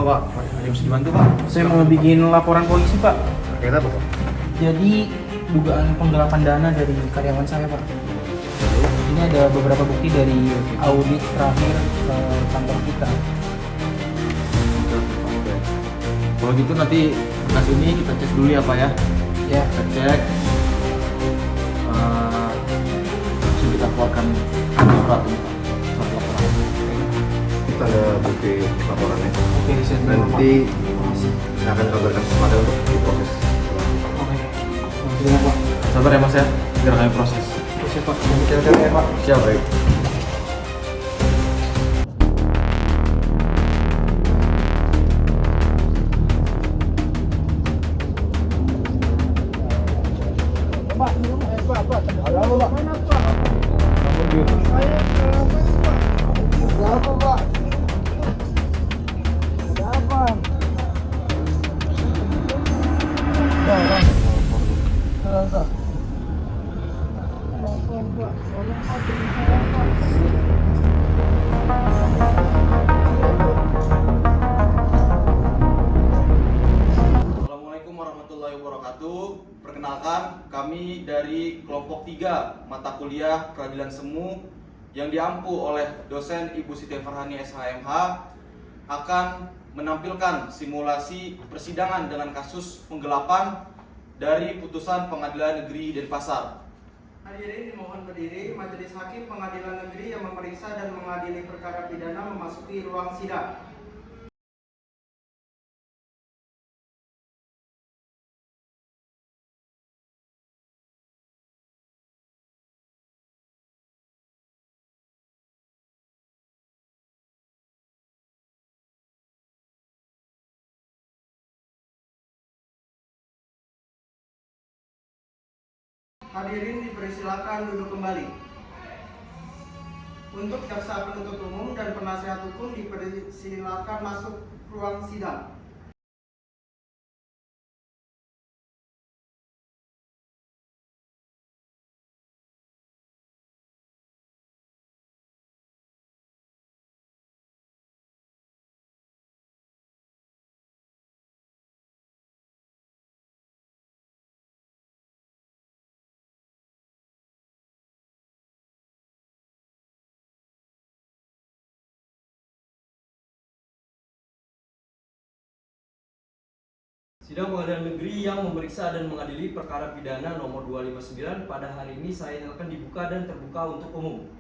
Pak, ada bisa dibantu Pak? Saya mau bikin laporan polisi, Pak. Terkait apa Pak? Jadi dugaan penggelapan dana dari karyawan saya, Pak. Ini ada beberapa bukti dari audit terakhir kantor kita. Oke. Kalau gitu nanti berkas ini kita cek dulu ya Pak ya. Ya, Kita cek. Langsung kita keluarkan surat ini Pak. Surat laporan. Kita ada bukti laporannya. oke, saya terima, Pak. Nanti Makasih. saya akan kabarkan kepada untuk diproses. Oke. Terima, Pak. Sabar ya Mas ya, biar kami proses. Terus ya, Pak. Jangan detail-detail ya, Pak. Siap baik. Assalamualaikum warahmatullahi wabarakatuh. Perkenalkan, kami dari kelompok 3 mata kuliah Peradilan Semu yang diampu oleh dosen Ibu Siti Farhani SHMH akan menampilkan simulasi persidangan dengan kasus penggelapan dari putusan Pengadilan Negeri Denpasar. Hadirin dimohon berdiri. Majelis Hakim Pengadilan Negeri yang memeriksa dan mengadili perkara pidana memasuki ruang sidang. Hadirin dipersilakan duduk kembali. Untuk jaksa penuntut umum dan penasihat hukum dipersilakan masuk ruang sidang. Sidang Pengadilan Negeri yang memeriksa dan mengadili perkara pidana nomor 259 pada hari ini saya nyatakan dibuka dan terbuka untuk umum.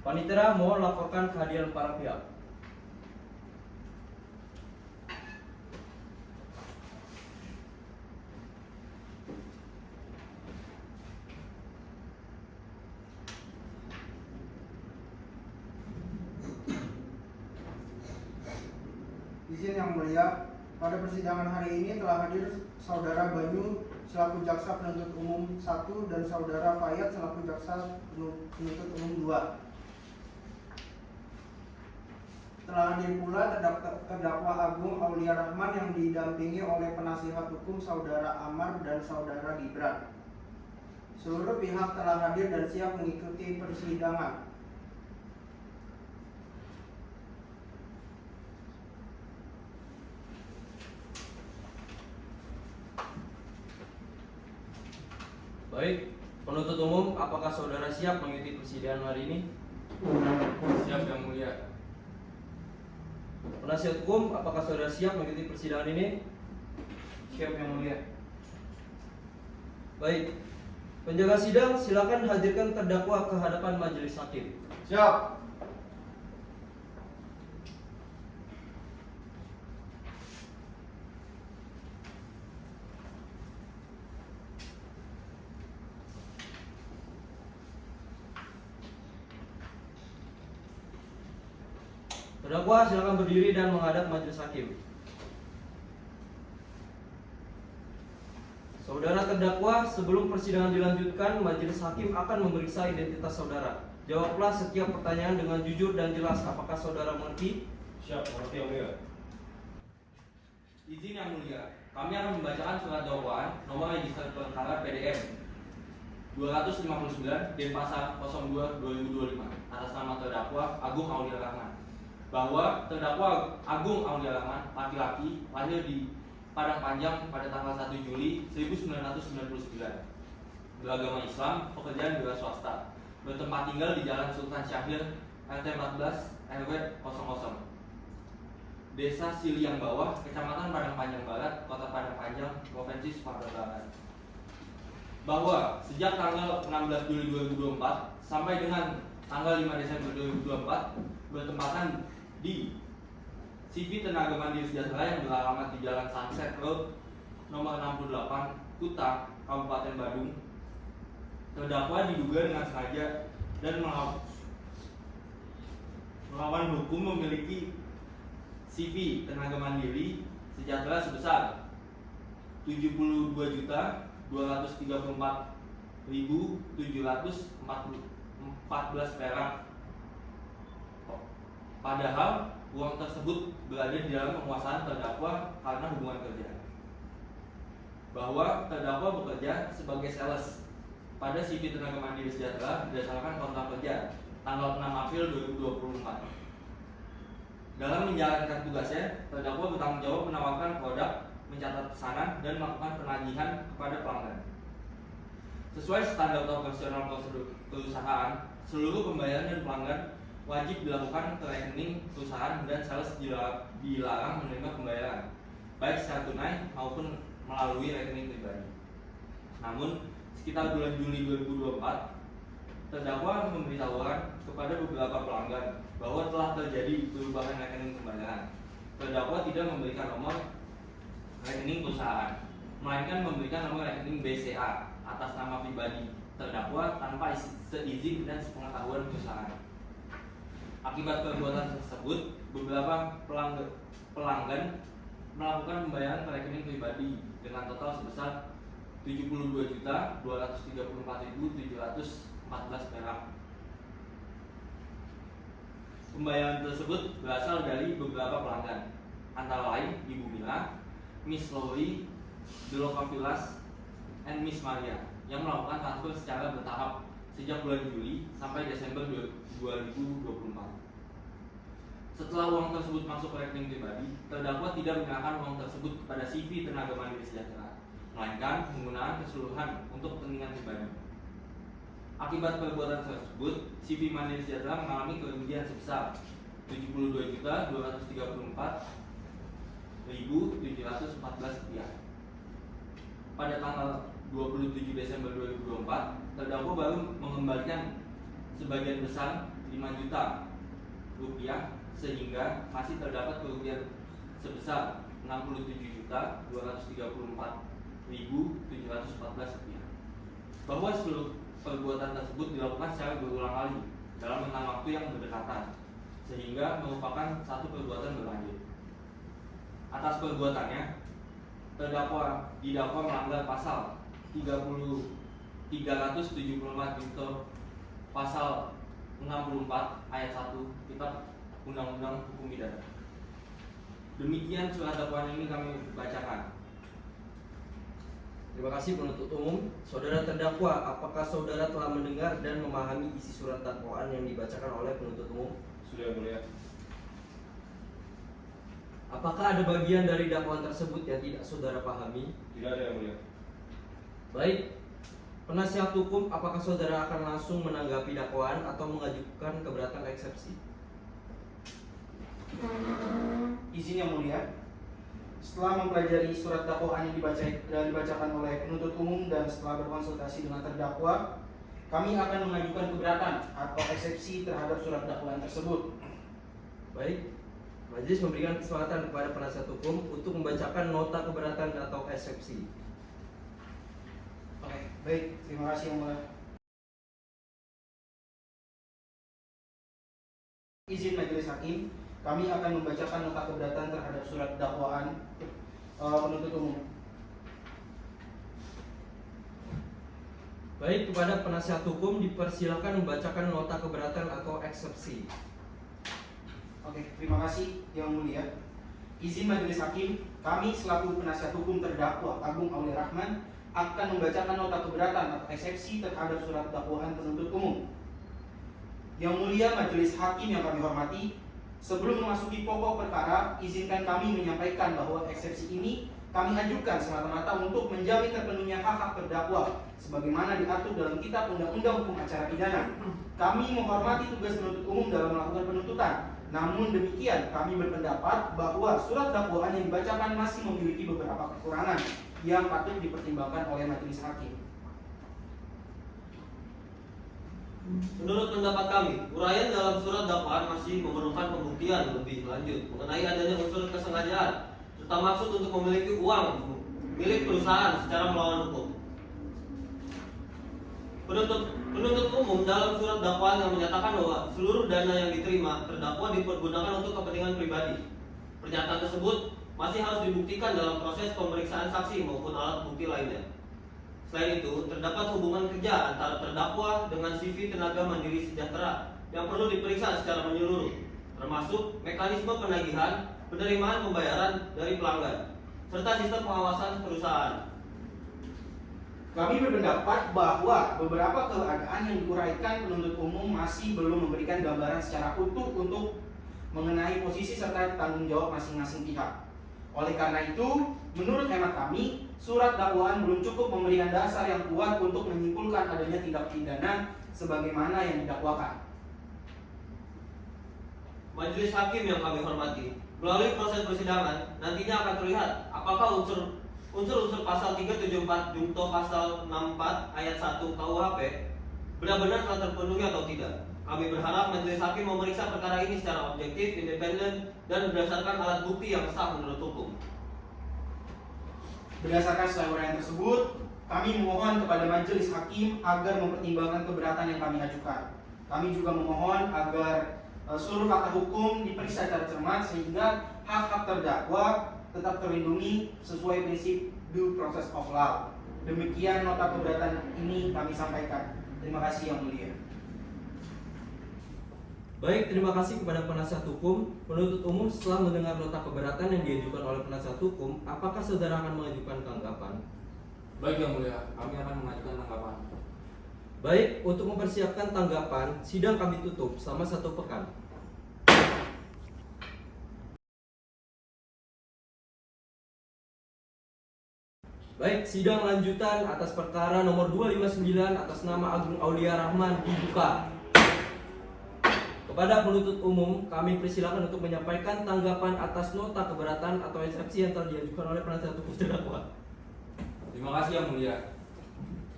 Panitera mohon laporkan kehadiran para pihak. Izin yang mulia, pada persidangan hari ini telah hadir Saudara Banyu selaku jaksa penuntut umum 1 dan Saudara Fayat selaku jaksa penuntut umum 2. Telah hadir pula terdakwa Agung Aulia Rahman yang didampingi oleh penasihat hukum Saudara Amar dan Saudara Gibran. Seluruh pihak telah hadir dan siap mengikuti persidangan. Baik, penuntut umum, apakah saudara siap mengikuti persidangan hari ini? Siap yang mulia. Penasihat hukum, apakah saudara siap mengikuti persidangan ini? Siap yang mulia. Baik, penjaga sidang silakan hadirkan terdakwa ke hadapan majelis hakim. Siap. Terdakwa silakan berdiri dan menghadap majelis hakim. Saudara terdakwa, sebelum persidangan dilanjutkan, majelis hakim akan memeriksa identitas saudara. Jawablah setiap pertanyaan dengan jujur dan jelas. Apakah saudara mengerti? Siap, mengerti yang mulia. Izin yang mulia, kami akan membacakan surat dakwaan nomor register perkara PDM 259 Denpasar 02 2025 atas nama terdakwa Agung Aulia Rahman. bahwa terdakwa Agung Aulia Rahman, laki-laki, lahir di Padang Panjang pada tanggal 1 Juli 1999. Beragama Islam, pekerjaan wira swasta. Bertempat tinggal di Jalan Sultan Syahrir, RT 14 RW 00. Desa Siliang Bawah, Kecamatan Padang Panjang Barat, Kota Padang Panjang, Provinsi Sumatera Barat. Bahwa sejak tanggal 16 Juli 2024 sampai dengan tanggal 5 Desember 2024 bertempatan di CV Tenaga Mandiri Sejahtera yang beralamat di Jalan Sunset Road nomor 68 Kuta, Kabupaten Badung. Terdakwa diduga dengan sengaja dan melawan hukum memiliki CV Tenaga Mandiri Sejahtera sebesar 72.234.714 perak. Padahal uang tersebut berada di dalam penguasaan terdakwa karena hubungan kerja. Bahwa terdakwa bekerja sebagai sales pada CV Tenaga Mandiri Sejahtera berdasarkan kontrak kerja tanggal 6 April 2024. Dalam menjalankan tugasnya, terdakwa bertanggung jawab menawarkan produk, mencatat pesanan, dan melakukan penagihan kepada pelanggan. Sesuai standar operasional prosedur perusahaan, seluruh pembayaran dan pelanggan wajib dilakukan ke rekening perusahaan dan sales dilarang menerima pembayaran, baik secara tunai maupun melalui rekening pribadi. Namun, sekitar bulan Juli 2024, terdakwa memberi tawaran kepada beberapa pelanggan bahwa telah terjadi perubahan rekening pembayaran. Terdakwa tidak memberikan nomor rekening perusahaan, melainkan memberikan nomor rekening BCA atas nama pribadi terdakwa tanpa seizin dan sepengetahuan perusahaan. Akibat perbuatan tersebut, beberapa pelanggan melakukan pembayaran ke rekening pribadi dengan total sebesar 72.234.714 perak. Pembayaran tersebut berasal dari beberapa pelanggan, antara lain Ibu Mila, Miss Lori, Deloka Villas, and Miss Maria, yang melakukan transfer secara bertahap sejak bulan Juli sampai Desember 2024. Setelah uang tersebut masuk ke rekening pribadi, terdakwa tidak menyerahkan uang tersebut kepada CV Tenaga Mandiri Sejahtera, melainkan penggunaan keseluruhan untuk kepentingan pribadi. Akibat perbuatan tersebut, CV Mandiri Sejahtera mengalami kerugian sebesar Rp72.234.714. Pada tanggal 27 Desember 2024, terdakwa baru mengembalikan sebagian besar 5 juta rupiah, sehingga masih terdapat kerugian sebesar 67.234.714 rupiah. Bahwa seluruh perbuatan tersebut dilakukan secara berulang kali dalam rentang waktu yang berdekatan, sehingga merupakan satu perbuatan berlanjut. Atas perbuatannya, terdakwa didakwa melanggar pasal 374 junto pasal 64 ayat 1 Kitab Undang-Undang Hukum Pidana. Demikian surat dakwaan ini kami bacakan. Terima kasih penuntut umum. Saudara terdakwa, apakah saudara telah mendengar dan memahami isi surat dakwaan yang dibacakan oleh penuntut umum? Sudah, Mulia. Apakah ada bagian dari dakwaan tersebut yang tidak saudara pahami? Tidak ada, yang Mulia. Baik, penasihat hukum, apakah saudara akan langsung menanggapi dakwaan atau mengajukan keberatan eksepsi? Izin yang mulia, setelah mempelajari surat dakwaan yang dibacakan oleh penuntut umum dan setelah berkonsultasi dengan terdakwa, kami akan mengajukan keberatan atau eksepsi terhadap surat dakwaan tersebut. Baik, majelis memberikan kesempatan kepada penasihat hukum untuk membacakan nota keberatan atau eksepsi. Oke, baik, terima kasih yang mulia. Izin majelis hakim, kami akan membacakan nota keberatan terhadap surat dakwaan penuntut umum. Baik, kepada penasihat hukum dipersilakan membacakan nota keberatan atau eksepsi. Oke, terima kasih yang mulia. Izin majelis hakim, kami selaku penasihat hukum terdakwa Agung Aulia Rahman akan membacakan nota keberatan atau eksepsi terhadap surat dakwaan penuntut umum. Yang mulia majelis hakim yang kami hormati, Sebelum memasuki pokok perkara, izinkan kami menyampaikan bahwa eksepsi ini kami ajukan semata-mata untuk menjamin terpenuhnya hak-hak terdakwa sebagaimana diatur dalam Kitab Undang-Undang Hukum Acara Pidana. Kami menghormati tugas penuntut umum dalam melakukan penuntutan. Namun demikian, kami berpendapat bahwa surat dakwaan yang dibacakan masih memiliki beberapa kekurangan yang patut dipertimbangkan oleh majelis hakim. Menurut pendapat kami, uraian dalam surat dakwaan masih memerlukan pembuktian lebih lanjut mengenai adanya unsur kesengajaan serta maksud untuk memiliki uang milik perusahaan secara melawan hukum. Penuntut umum dalam surat dakwaan yang menyatakan bahwa seluruh dana yang diterima terdakwa dipergunakan untuk kepentingan pribadi. Pernyataan tersebut masih harus dibuktikan dalam proses pemeriksaan saksi maupun alat bukti lainnya. Selain itu, terdapat hubungan kerja antara terdakwa dengan CV Tenaga Mandiri Sejahtera yang perlu diperiksa secara menyeluruh, termasuk mekanisme penagihan, penerimaan pembayaran dari pelanggan, serta sistem pengawasan perusahaan. Kami berpendapat bahwa beberapa keadaan yang diuraikan penuntut umum masih belum memberikan gambaran secara utuh untuk mengenai posisi serta tanggung jawab masing-masing pihak. Oleh karena itu, menurut hemat kami, surat dakwaan belum cukup memberikan dasar yang kuat untuk menyimpulkan adanya tindak pidana sebagaimana yang didakwakan. Majelis hakim yang kami hormati, melalui proses persidangan nantinya akan terlihat apakah unsur-unsur pasal 374 junto pasal 64 ayat 1 KUHP benar-benar telah terpenuhi atau tidak. Kami berharap majelis hakim memeriksa perkara ini secara objektif, independen, dan berdasarkan alat bukti yang sah menurut hukum. Berdasarkan uraian tersebut, kami memohon kepada majelis hakim agar mempertimbangkan keberatan yang kami ajukan. Kami juga memohon agar seluruh fakta hukum diperiksa secara cermat sehingga hak-hak terdakwa tetap terlindungi sesuai prinsip due process of law. Demikian nota keberatan ini kami sampaikan. Terima kasih yang mulia. Baik, terima kasih kepada penasihat hukum. Penuntut umum setelah mendengar nota keberatan yang diajukan oleh penasihat hukum, apakah saudara akan mengajukan tanggapan? Baik yang mulia, kami akan mengajukan tanggapan. Baik, untuk mempersiapkan tanggapan, sidang kami tutup selama 1 pekan. Baik, sidang lanjutan atas perkara nomor 259 atas nama Agung Aulia Rahman dibuka. Kepada penuntut umum, kami persilakan untuk menyampaikan tanggapan atas nota keberatan atau eksepsi yang telah diajukan oleh penasihat hukum terdakwa. Terima kasih yang mulia.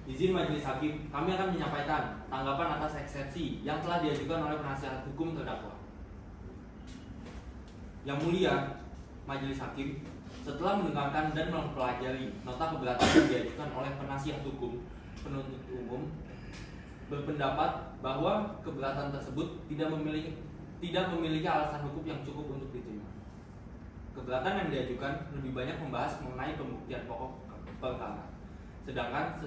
Izin majelis hakim, kami akan menyampaikan tanggapan atas eksepsi yang telah diajukan oleh penasihat hukum terdakwa. Yang mulia, majelis hakim, setelah mendengarkan dan mempelajari nota keberatan yang diajukan oleh penasihat hukum penuntut umum, berpendapat bahwa keberatan tersebut tidak memiliki alasan hukum yang cukup untuk diterima. Keberatan yang diajukan lebih banyak membahas mengenai pembuktian pokok perkara. Sedangkan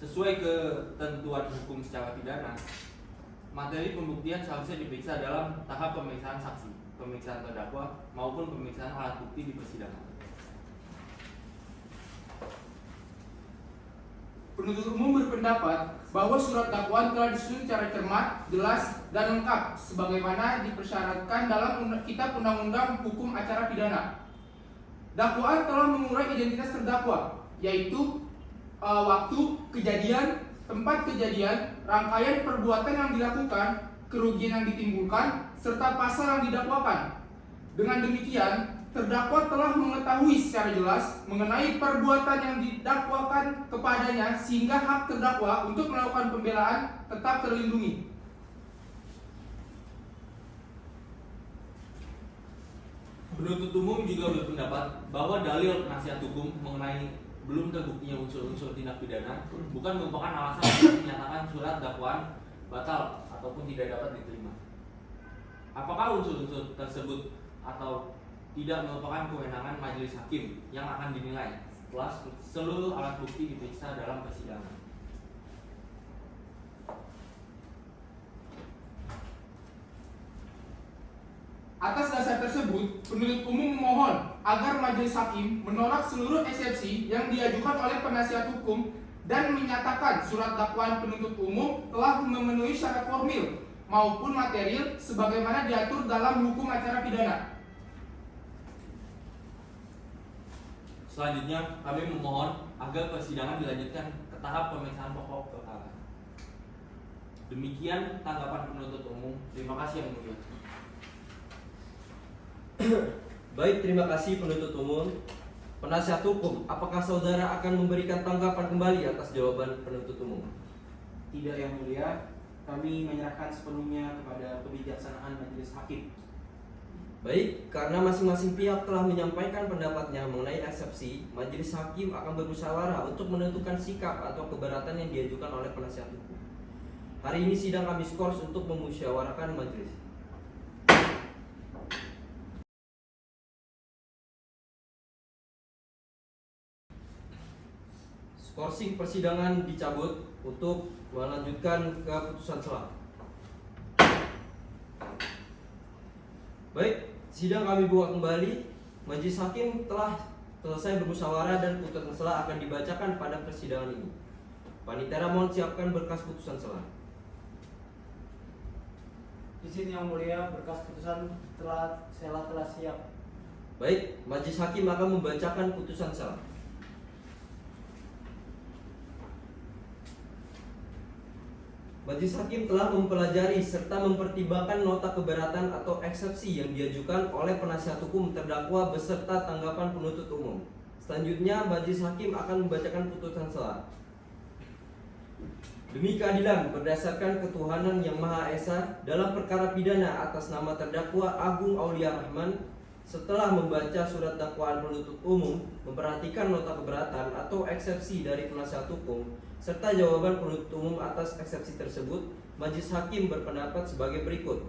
sesuai ketentuan hukum secara pidana, materi pembuktian seharusnya diperiksa dalam tahap pemeriksaan saksi, pemeriksaan terdakwa, maupun pemeriksaan alat bukti di persidangan. Penuntut umum berpendapat bahwa surat dakwaan telah disusun secara cermat, jelas, dan lengkap sebagaimana dipersyaratkan dalam Kitab Undang-Undang Hukum Acara Pidana. Dakwaan telah mengurai identitas terdakwa, yaitu waktu kejadian, tempat kejadian, rangkaian perbuatan yang dilakukan, kerugian yang ditimbulkan, serta pasal yang didakwakan. Dengan demikian, terdakwa telah mengetahui secara jelas mengenai perbuatan yang didakwakan kepadanya sehingga hak terdakwa untuk melakukan pembelaan tetap terlindungi. Penuntut umum juga berpendapat bahwa dalil penasihat hukum mengenai belum terbuktinya unsur-unsur tindak pidana bukan merupakan alasan untuk menyatakan surat dakwaan batal ataupun tidak dapat diterima. Apakah unsur-unsur tersebut atau tidak merupakan kewenangan majelis hakim yang akan dinilai setelah seluruh alat bukti diperiksa dalam persidangan. Atas dasar tersebut, penuntut umum memohon agar majelis hakim menolak seluruh eksepsi yang diajukan oleh penasihat hukum dan menyatakan surat dakwaan penuntut umum telah memenuhi syarat formil maupun material sebagaimana diatur dalam hukum acara pidana. Selanjutnya, kami memohon agar persidangan dilanjutkan ke tahap pemeriksaan pokok perkara. Demikian tanggapan penuntut umum. Terima kasih yang mulia. Baik, terima kasih penuntut umum. Penasihat hukum, apakah saudara akan memberikan tanggapan kembali atas jawaban penuntut umum? Tidak, yang mulia, kami menyerahkan sepenuhnya kepada kebijaksanaan majelis hakim. Baik, karena masing-masing pihak telah menyampaikan pendapatnya mengenai eksepsi, majelis hakim akan bermusyawarah untuk menentukan sikap atau keberatan yang diajukan oleh penasihat hukum. Hari ini sidang kami skors untuk memusyawarahkan majelis. Skorsing persidangan dicabut untuk melanjutkan ke putusan selah. Baik, sidang kami buka kembali. Majelis hakim telah selesai bermusyawarah dan putusan selah akan dibacakan pada persidangan ini. Panitera mohon siapkan berkas putusan selah. Izin yang mulia, berkas putusan telah siap. Baik, majelis hakim akan membacakan putusan selah. Majelis hakim telah mempelajari serta mempertimbangkan nota keberatan atau eksepsi yang diajukan oleh penasihat hukum terdakwa beserta tanggapan penuntut umum. Selanjutnya, majelis hakim akan membacakan putusan selah. Demi keadilan berdasarkan ketuhanan yang Maha Esa, dalam perkara pidana atas nama terdakwa Agung Aulia Rahman, setelah membaca surat dakwaan penuntut umum, memperhatikan nota keberatan atau eksepsi dari penasihat hukum, serta jawaban penuntut umum atas eksepsi tersebut, majelis hakim berpendapat sebagai berikut.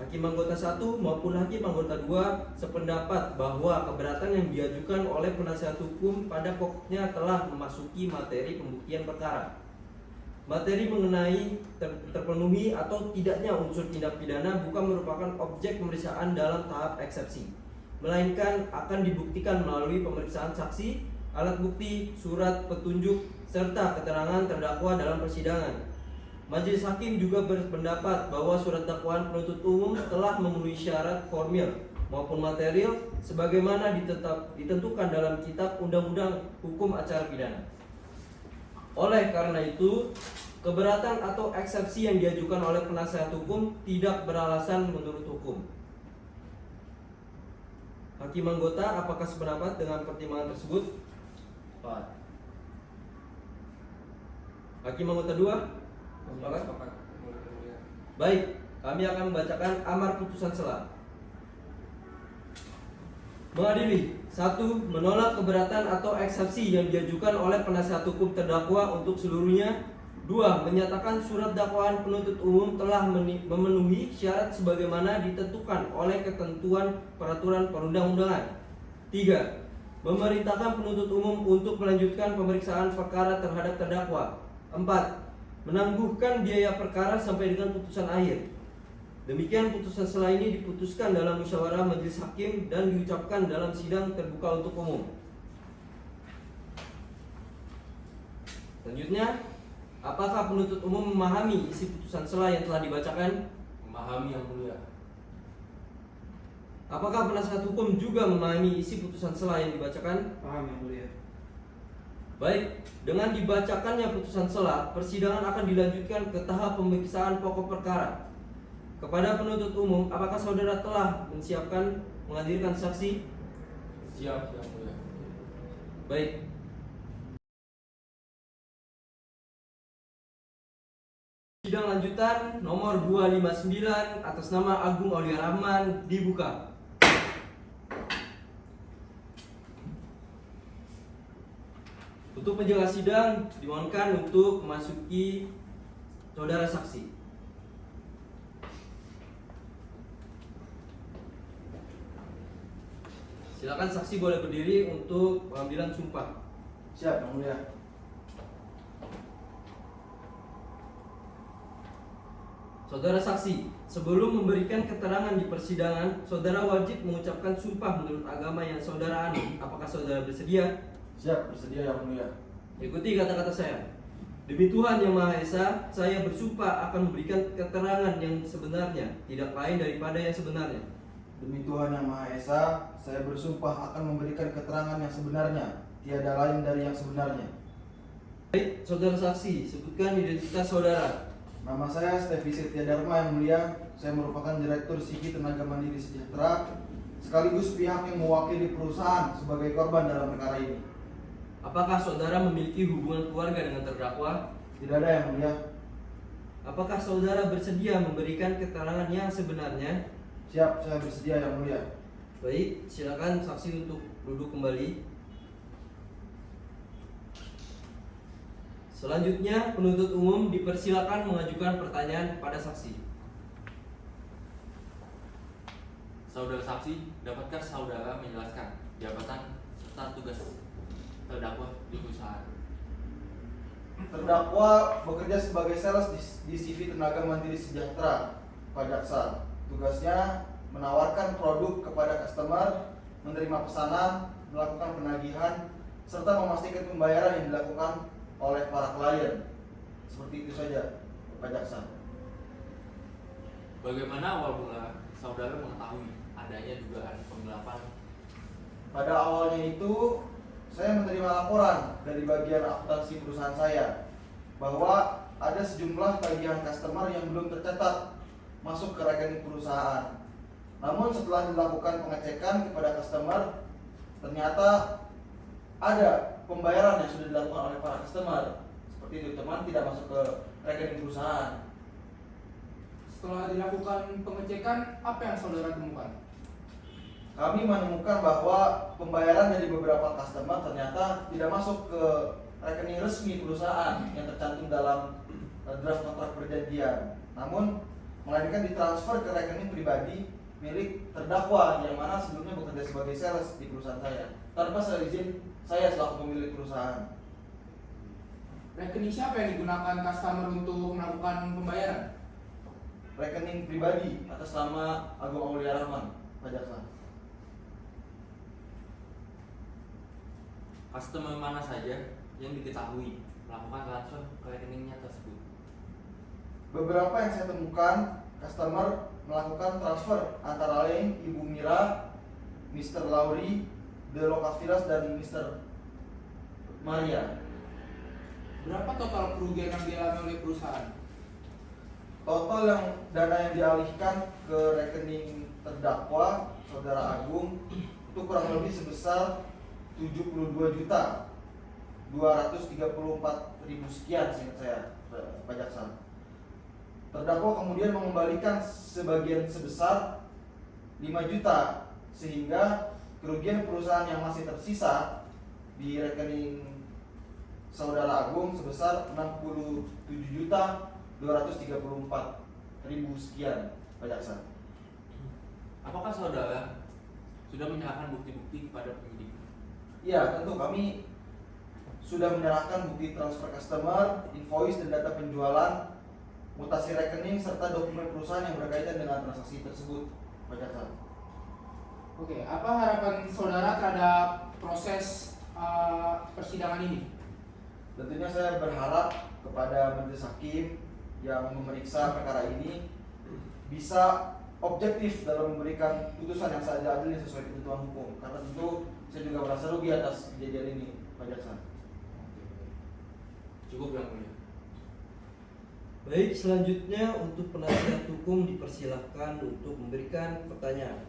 Hakim anggota 1 maupun hakim anggota 2 sependapat bahwa keberatan yang diajukan oleh penasihat hukum pada pokoknya telah memasuki materi pembuktian perkara. Materi mengenai terpenuhi atau tidaknya unsur tindak pidana bukan merupakan objek pemeriksaan dalam tahap eksepsi, melainkan akan dibuktikan melalui pemeriksaan saksi, alat bukti, surat petunjuk, serta keterangan terdakwa dalam persidangan. Majelis hakim juga berpendapat bahwa surat dakwaan penuntut umum telah memenuhi syarat formil maupun material sebagaimana ditentukan dalam Kitab Undang-Undang Hukum Acara Pidana. Oleh karena itu, keberatan atau eksepsi yang diajukan oleh penasihat hukum tidak beralasan menurut hukum. Hakim anggota, apakah sependapat dengan pertimbangan tersebut? Hakim anggota 2? Sepakat? Baik, kami akan membacakan amar putusan selah. Mengadili 1. Menolak keberatan atau eksepsi yang diajukan oleh penasihat hukum terdakwa untuk seluruhnya. 2. Menyatakan surat dakwaan penuntut umum telah memenuhi syarat sebagaimana ditentukan oleh ketentuan peraturan perundang-undangan. 3. Memerintahkan penuntut umum untuk melanjutkan pemeriksaan perkara terhadap terdakwa. 4. Menangguhkan biaya perkara sampai dengan putusan akhir. Demikian putusan selah ini diputuskan dalam musyawarah majelis hakim dan diucapkan dalam sidang terbuka untuk umum. Selanjutnya, apakah penuntut umum memahami isi putusan selah yang telah dibacakan? Memahami yang mulia. Apakah penasihat hukum juga memahami isi putusan selah yang dibacakan? Paham yang mulia. Baik, dengan dibacakannya putusan selah, persidangan akan dilanjutkan ke tahap pemeriksaan pokok perkara. Kepada penuntut umum, apakah saudara telah menyiapkan menghadirkan saksi? Siap, yang mulia. Baik. Sidang lanjutan nomor 259 atas nama Agung Aulia Rahman dibuka. Untuk menjaga sidang, dimohonkan untuk memasuki saudara saksi. Silakan saksi boleh berdiri untuk pengambilan sumpah. Siap, yang mulia. Saudara saksi, sebelum memberikan keterangan di persidangan, saudara wajib mengucapkan sumpah menurut agama yang saudara anut. Apakah saudara bersedia? Siap, bersedia yang mulia. Ikuti kata-kata saya. Demi Tuhan Yang Maha Esa, saya bersumpah akan memberikan keterangan yang sebenarnya, tidak lain daripada yang sebenarnya. Demi Tuhan Yang Maha Esa, saya bersumpah akan memberikan keterangan yang sebenarnya, tiada lain dari yang sebenarnya. Baik, saudara saksi, sebutkan identitas saudara. Nama saya Stevi Setia Dharma yang mulia. Saya merupakan Direktur CV Tenaga Mandiri Sejahtera, sekaligus pihak yang mewakili perusahaan sebagai korban dalam perkara ini. Apakah saudara memiliki hubungan keluarga dengan terdakwa? Tidak ada yang mulia. Apakah saudara bersedia memberikan keterangan yang sebenarnya? Siap, saya bersedia yang mulia. Baik, silakan saksi untuk duduk kembali. Selanjutnya, penuntut umum dipersilakan mengajukan pertanyaan kepada saksi. Saudara saksi, dapatkah saudara menjelaskan jabatan serta tugas terdakwa di perusahaan? Terdakwa bekerja sebagai sales di CV Tenaga Mandiri Sejahtera, Pak Jaksa. Tugasnya menawarkan produk kepada customer, menerima pesanan, melakukan penagihan, serta memastikan pembayaran yang dilakukan oleh para klien. Seperti itu saja, Pak Jaksa. Bagaimana awal mula saudara mengetahui adanya dugaan penggelapan? Pada awalnya itu, saya menerima laporan dari bagian akuntansi perusahaan saya bahwa ada sejumlah tagihan customer yang belum tercatat masuk ke rekening perusahaan. Namun setelah dilakukan pengecekan kepada customer, ternyata ada pembayaran yang sudah dilakukan oleh para customer. Seperti itu, teman tidak masuk ke rekening perusahaan. Setelah dilakukan pengecekan, apa yang saudara temukan? Kami menemukan bahwa pembayaran dari beberapa customer ternyata tidak masuk ke rekening resmi perusahaan yang tercantum dalam draft kontrak perjanjian. Namun melainkan ditransfer ke rekening pribadi milik terdakwa yang mana sebelumnya bekerja sebagai sales di perusahaan saya tanpa seizin saya selaku pemilik perusahaan. Rekening siapa yang digunakan customer untuk melakukan pembayaran? Rekening pribadi atas nama Agung Aulia Rahman, Pak Jaksa. Customer mana saja yang diketahui melakukan transfer ke rekeningnya tersebut? Beberapa yang saya temukan, customer melakukan transfer antara lain Ibu Mira, Mr. Lauri, De Locavilas, dan Mr. Maria. Berapa total kerugian yang dialami oleh perusahaan? Total yang dana yang dialihkan ke rekening terdakwa, Saudara Agung, itu kurang lebih sebesar 72.234.000 sekian seingat saya, Pak Jaksa. Terdakwa kemudian mengembalikan sebagian sebesar 5 juta sehingga kerugian perusahaan yang masih tersisa di rekening Saudara Agung sebesar 67.234.000 sekian, Pak Jaksa. Apakah saudara sudah menyerahkan bukti-bukti kepada penyidik? Iya, tentu kami sudah menyerahkan bukti transfer customer, invoice dan data penjualan, mutasi rekening serta dokumen perusahaan yang berkaitan dengan transaksi tersebut, Pak Jaksa. Oke, apa harapan saudara terhadap proses persidangan ini? Tentunya saya berharap kepada majelis hakim yang memeriksa perkara ini bisa objektif dalam memberikan putusan yang seadil-adilnya sesuai ketentuan hukum. Karena tentu saya juga merasa rugi atas kejadian ini, Pak Jaksa. Cukup yang mulia. Baik, selanjutnya untuk penasihat hukum dipersilahkan untuk memberikan pertanyaan.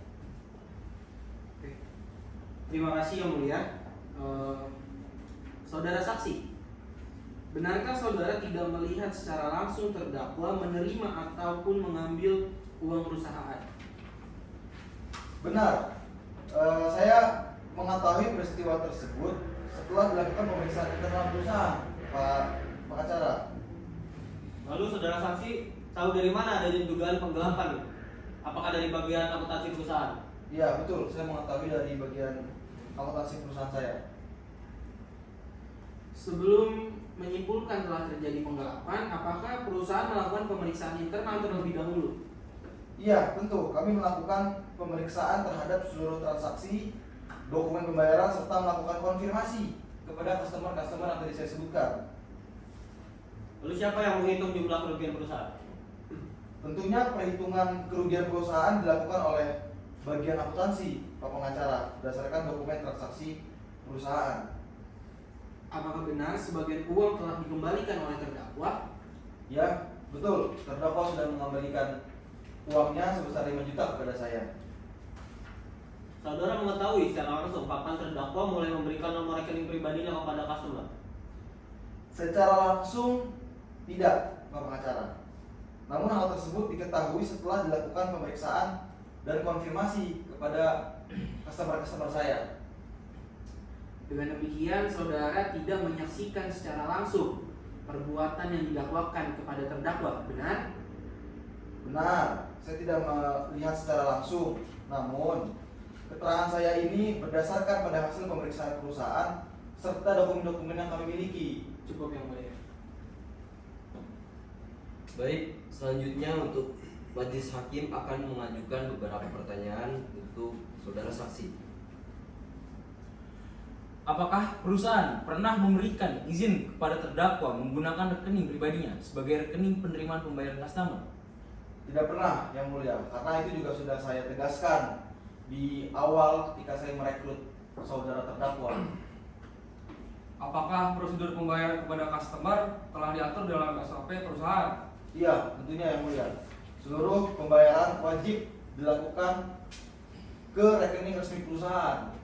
Terima kasih yang mulia. Saudara saksi, benarkah saudara tidak melihat secara langsung terdakwa menerima ataupun mengambil uang perusahaan? Benar. Saya mengetahui peristiwa tersebut setelah dilakukan pemeriksaan internal perusahaan, Pak Acara. Lalu saudara saksi tahu dari mana adanya dugaan penggelapan? Apakah dari bagian akuntansi perusahaan? Iya, betul. Saya mengetahui dari bagian akuntansi perusahaan saya. Sebelum menyimpulkan telah terjadi penggelapan, apakah perusahaan melakukan pemeriksaan internal terlebih dahulu? Iya, tentu. Kami melakukan pemeriksaan terhadap seluruh transaksi, dokumen pembayaran, serta melakukan konfirmasi kepada customer-customer yang tadi saya sebutkan. Lalu siapa yang menghitung jumlah kerugian perusahaan? Tentunya perhitungan kerugian perusahaan dilakukan oleh bagian akuntansi Pak Pengacara berdasarkan dokumen transaksi perusahaan. Apakah benar sebagian uang telah dikembalikan oleh terdakwa? Ya, betul. Terdakwa sudah mengembalikan uangnya sebesar 5 juta kepada saya. Saudara mengetahui secara langsung kapan terdakwa mulai memberikan nomor rekening pribadinya kepada customer? Secara langsung tidak, Pak Pengacara. Namun hal tersebut diketahui setelah dilakukan pemeriksaan dan konfirmasi kepada customer saya. Dengan demikian, saudara tidak menyaksikan secara langsung perbuatan yang didakwakan kepada terdakwa, benar? Benar, saya tidak melihat secara langsung. Namun, keterangan saya ini berdasarkan pada hasil pemeriksaan perusahaan serta dokumen-dokumen yang kami miliki. Cukup yang mulia. Baik, selanjutnya untuk majelis hakim akan mengajukan beberapa pertanyaan untuk saudara saksi. Apakah perusahaan pernah memberikan izin kepada terdakwa menggunakan rekening pribadinya sebagai rekening penerimaan pembayaran customer? Tidak pernah, Yang Mulia, karena itu juga sudah saya tegaskan di awal ketika saya merekrut saudara terdakwa. Apakah prosedur pembayaran kepada customer telah diatur dalam SOP perusahaan? Iya, tentunya Yang Mulia. Seluruh pembayaran wajib dilakukan ke rekening resmi perusahaan.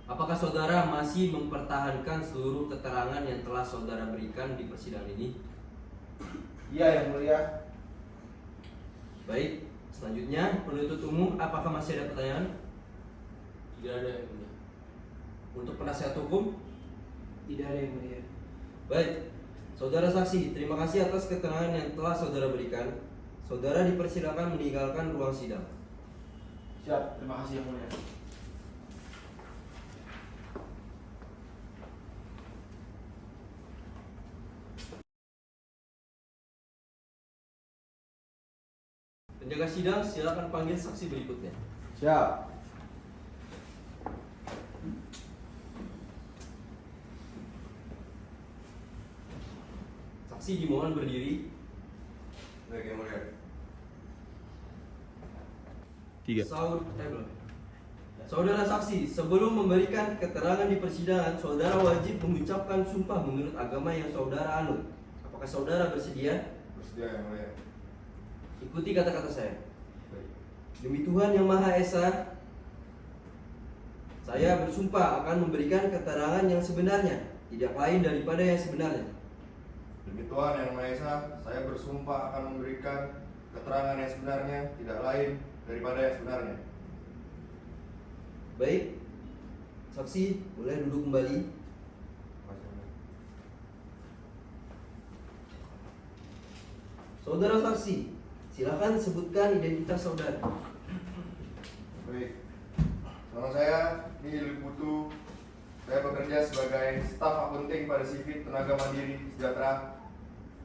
Apakah saudara masih mempertahankan seluruh keterangan yang telah saudara berikan di persidangan ini? Iya, Yang Mulia. Baik, selanjutnya penuntut umum apakah masih ada pertanyaan? Tidak ada yang mulia. Untuk penasihat hukum? Tidak ada yang mulia. Baik, saudara saksi, terima kasih atas keterangan yang telah saudara berikan. Saudara dipersilakan meninggalkan ruang sidang. Siap, terima kasih Yang Mulia. Penjaga sidang, silakan panggil saksi berikutnya. Siap. Saksi dimohon berdiri. Baik, Yang Mulia. Saudara saksi, sebelum memberikan keterangan di persidangan, saudara wajib mengucapkan sumpah menurut agama yang saudara anut. Apakah saudara bersedia? Bersedia, Yang Mulia. Ikuti kata-kata saya. Baik. Demi Tuhan Yang Maha Esa, saya bersumpah akan memberikan keterangan yang sebenarnya, tidak lain daripada yang sebenarnya. Demi Tuhan Yang Maha Esa, saya bersumpah akan memberikan keterangan yang sebenarnya, tidak lain daripada yang sebenarnya. Baik, saksi boleh duduk kembali. Saudara saksi, silakan sebutkan identitas saudara. Baik. Nama saya Nihil Putu. Saya bekerja sebagai staf akunting pada CV Tenaga Mandiri Sejahtera.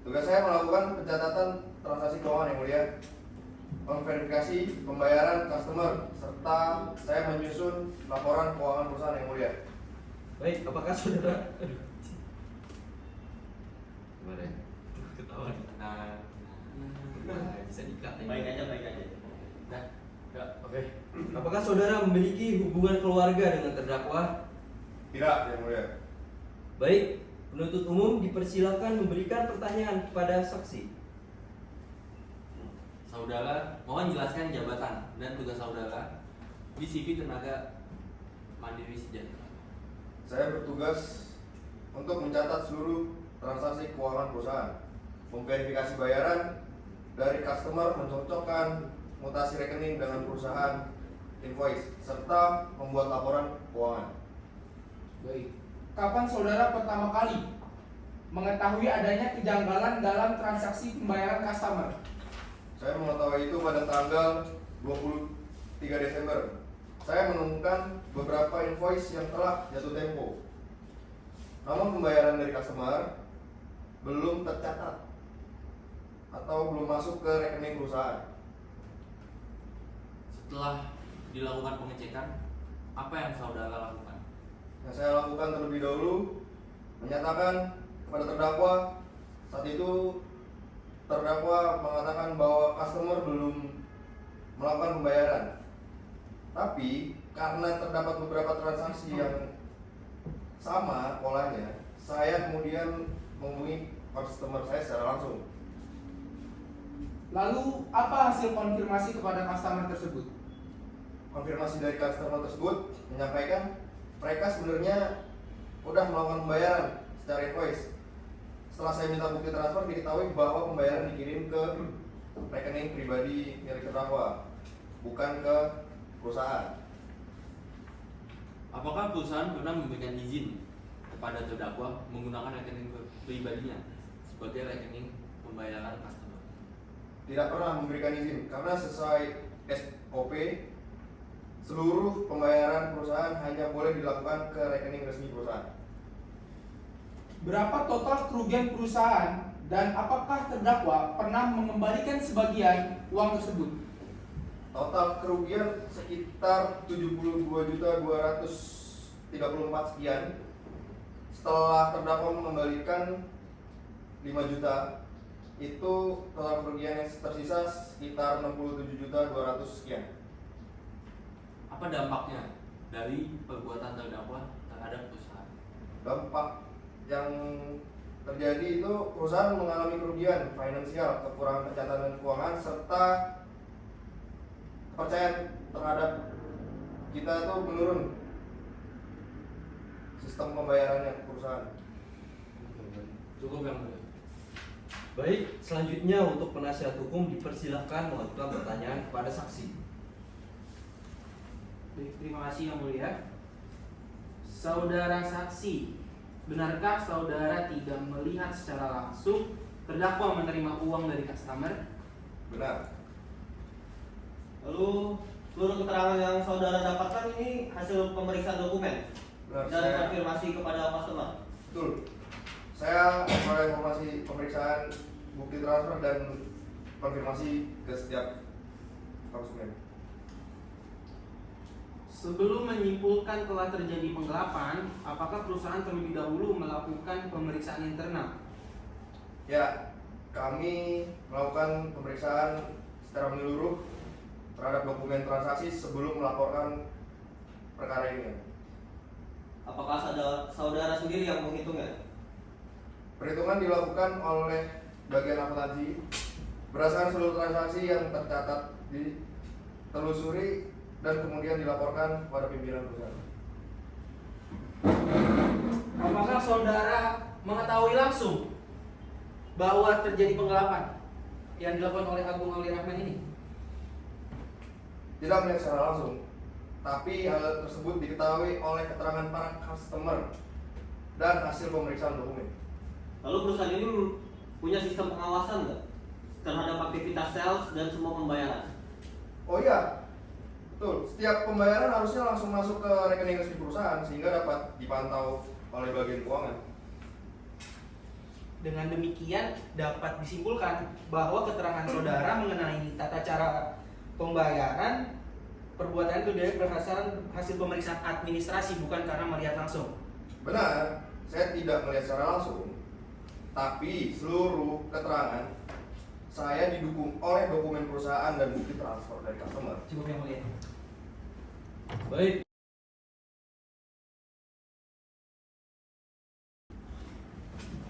Tugas saya melakukan pencatatan transaksi keuangan Yang Mulia, memverifikasi pembayaran customer, serta saya menyusun laporan keuangan perusahaan Yang Mulia. Baik, apakah saudara? Gimana ya? Ketawa. Bisa dikat ya? Baik aja, baik aja. Nah, ya. Oke. Apakah saudara memiliki hubungan keluarga dengan terdakwa? Tidak, Yang Mulia. Baik, penuntut umum dipersilakan memberikan pertanyaan kepada saksi. Saudara, mohon jelaskan jabatan dan tugas saudara di CV Tenaga Mandiri Sejahtera. Saya bertugas untuk mencatat seluruh transaksi keuangan perusahaan, memverifikasi bayaran dari customer, mencocokkan mutasi rekening dengan perusahaan invoice, serta membuat laporan keuangan. Baik. Kapan saudara pertama kali mengetahui adanya kejanggalan dalam transaksi pembayaran customer? Saya mengetahui itu pada tanggal 23 Desember. Saya menemukan beberapa invoice yang telah jatuh tempo. Namun pembayaran dari customer belum tercatat atau belum masuk ke rekening perusahaan. Setelah dilakukan pengecekan, apa yang saudara lakukan? Yang saya lakukan terlebih dahulu menyatakan kepada terdakwa. Saat itu terdakwa mengatakan bahwa customer belum melakukan pembayaran. Tapi karena terdapat beberapa transaksi yang sama polanya, saya kemudian menghubungi customer saya secara langsung. Lalu apa hasil konfirmasi kepada customer tersebut? Konfirmasi dari customer tersebut menyampaikan mereka sebenarnya udah melakukan pembayaran secara invoice. Setelah saya minta bukti transfer, diketahui bahwa pembayaran dikirim ke rekening pribadi milik terdakwa, bukan ke perusahaan. Apakah perusahaan pernah memberikan izin kepada terdakwa menggunakan rekening pribadinya sebagai rekening pembayaran customer? Tidak pernah memberikan izin karena sesuai SOP seluruh pembayaran perusahaan hanya boleh dilakukan ke rekening resmi perusahaan. Berapa total kerugian perusahaan dan apakah terdakwa pernah mengembalikan sebagian uang tersebut? Total kerugian sekitar 72.234 sekian. Setelah terdakwa mengembalikan 5 juta, itu total kerugian yang tersisa sekitar 67.200 sekian. Apa dampaknya dari perbuatan terdakwa terhadap perusahaan? Dampak yang terjadi itu perusahaan mengalami kerugian finansial, kekurangan pencatatan keuangan, serta kepercayaan terhadap kita itu menurun sistem pembayarannya ke perusahaan. Cukup yang mulia. Baik, selanjutnya untuk penasihat hukum dipersilahkan mengajukan pertanyaan kepada saksi. Baik, terima kasih Yang Mulia. Saudara saksi, benarkah saudara tidak melihat secara langsung terdakwa menerima uang dari customer? Benar. Lalu seluruh keterangan yang saudara dapatkan ini hasil pemeriksaan dokumen Benar, dan saya- konfirmasi kepada customer. Betul. Saya memperoleh informasi pemeriksaan, bukti transfer dan konfirmasi ke setiap konsumen. Sebelum menyimpulkan telah terjadi penggelapan, apakah perusahaan terlebih dahulu melakukan pemeriksaan internal? Ya, kami melakukan pemeriksaan secara menyeluruh terhadap dokumen transaksi sebelum melaporkan perkara ini. Apakah saudara sendiri yang menghitungnya? Perhitungan dilakukan oleh bagian akuntansi berdasarkan seluruh transaksi yang tercatat, ditelusuri dan kemudian dilaporkan kepada pimpinan perusahaan. Apakah saudara mengetahui langsung bahwa terjadi penggelapan yang dilakukan oleh Agung Aulia Rahman ini? Tidak melihat secara langsung, tapi hal tersebut diketahui oleh keterangan para customer dan hasil pemeriksaan dokumen. Lalu perusahaan ini punya sistem pengawasan nggak terhadap aktivitas sales dan semua pembayaran? Oh iya, betul. Setiap pembayaran harusnya langsung masuk ke rekening resmi perusahaan sehingga dapat dipantau oleh bagian keuangan. Dengan demikian dapat disimpulkan bahwa keterangan saudara mengenai tata cara pembayaran perbuatan itu dari berdasarkan hasil pemeriksaan administrasi, bukan karena melihat langsung. Benar, saya tidak melihat secara langsung, tapi seluruh keterangan saya didukung oleh dokumen perusahaan dan bukti transfer dari customer. Cukup Yang Mulia. Baik.